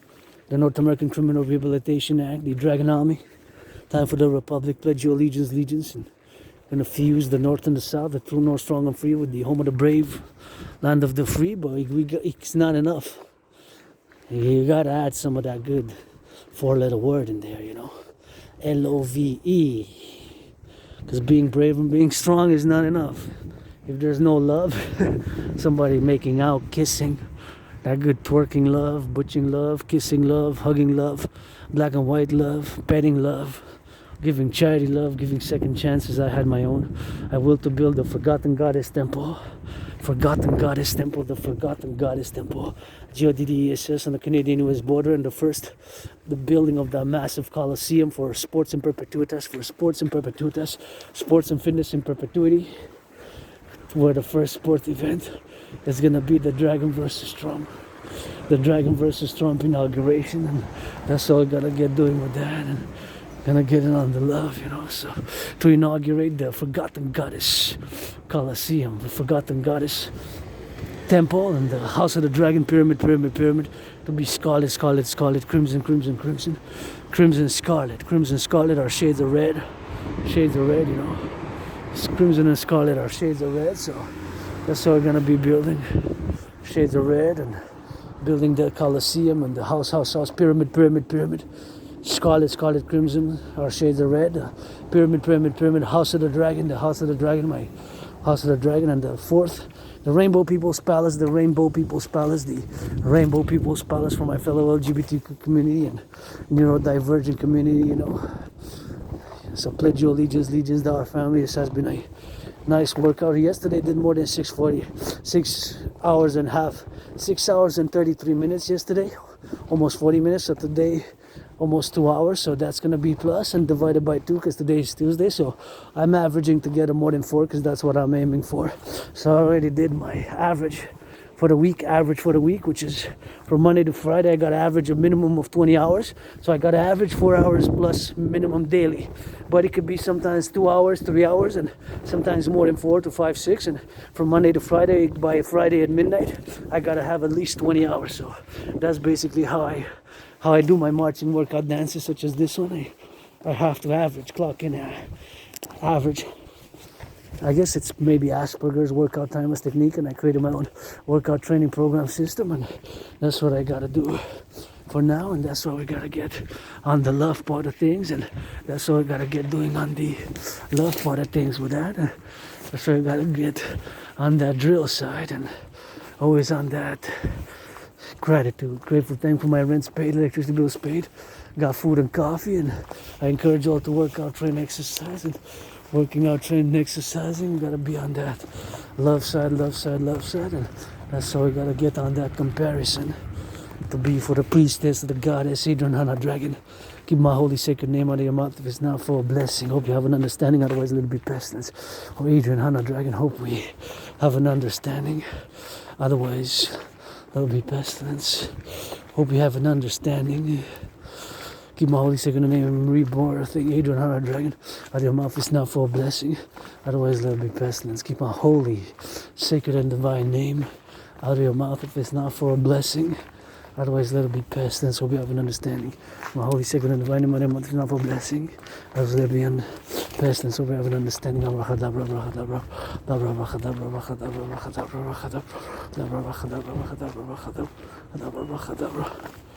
the North American Criminal Rehabilitation Act, the Dragon Army. Time for the Republic, pledge your allegiance, and gonna fuse the North and the South, the true North, strong and free, with the home of the brave, land of the free. But it's not enough. You gotta add some of that good four-letter word in there, you know, LOVE, because being brave and being strong is not enough. If there's no love, somebody making out, kissing, that good twerking love, butching love, kissing love, hugging love, black and white love, petting love, giving charity love, giving second chances. I had my own. I will to build the forgotten goddess temple. Forgotten goddess temple, the forgotten goddess temple. GODDESS on the Canadian-US border, and the building of the massive Coliseum for sports in perpetuitas, sports and fitness in perpetuity, where the first sport event is gonna be the Dragon versus Trump. The Dragon versus Trump inauguration, and that's all I gotta get doing with that, and gonna get in on the love, you know. So to inaugurate the Forgotten Goddess Coliseum, the Forgotten Goddess Temple, and the House of the Dragon pyramid, to be scarlet, crimson scarlet are shades of red, you know. Crimson and scarlet are shades of red, so that's what we're gonna be building. Shades of red, and building the Coliseum and the house, pyramid. Scarlet, crimson are shades of red. Pyramid, House of the Dragon, my House of the Dragon, and the fourth, the Rainbow People's Palace, the Rainbow People's Palace for my fellow LGBT community and neurodivergent community, you know. So pledge your allegiance to our family. This has been a nice workout. Yesterday did more than 6 hours and a half, 6 hours and 33 minutes yesterday, almost 40 minutes. So today, almost 2 hours. So that's going to be plus, and divided by 2 because today is Tuesday. So I'm averaging to get a more than 4 because that's what I'm aiming for. So I already did my average for the week, which is from Monday to Friday. I got to average a minimum of 20 hours. So I got to average 4 hours plus minimum daily. But it could be sometimes 2 hours, 3 hours, and sometimes more than 4 to 5, 6. And from Monday to Friday, by Friday at midnight, I got to have at least 20 hours. So that's basically how I do my marching workout dances, such as this one. I have to average, clock in, average. I guess it's maybe Asperger's workout timers technique, and I created my own workout training program system, and that's what I gotta do for now, and that's what we gotta get on the love part of things, and that's what we gotta get doing on the love part of things with that, and that's what we gotta get on that drill side, and always on that gratitude, grateful, thankful my rent's paid, electricity bill's paid, got food and coffee, and I encourage you all to work out, train, exercise, and working out, training, exercising, we gotta be on that love side, and that's how we gotta get on that comparison to be for the priestess, the goddess, Adrian Hannah Dragon. Keep my holy sacred name out of your mouth if it's not for a blessing. Hope you have an understanding, otherwise it'll be pestilence. Oh, Adrian Hannah Dragon, hope we have an understanding, otherwise there'll be pestilence. Hope you have an understanding. Keep my holy sacred name reborn. Thing, Adrian Hannah Dragon. Out of your mouth is not for a blessing, otherwise there'll be pestilence. Keep my holy, sacred, and divine name out of your mouth if it's not for a blessing, otherwise let it be pestilence. Hope you have an understanding. My holy, sacred, and divine name out of your mouth is not for a blessing, otherwise let it be Blessed and so we have an understanding of Abracadabra, Abracadabra, Abracadabra, Abracadabra, Abracadabra, Abracadabra, Abracadabra, Abracadabra, Abracadabra, Abracadabra, Abracadabra.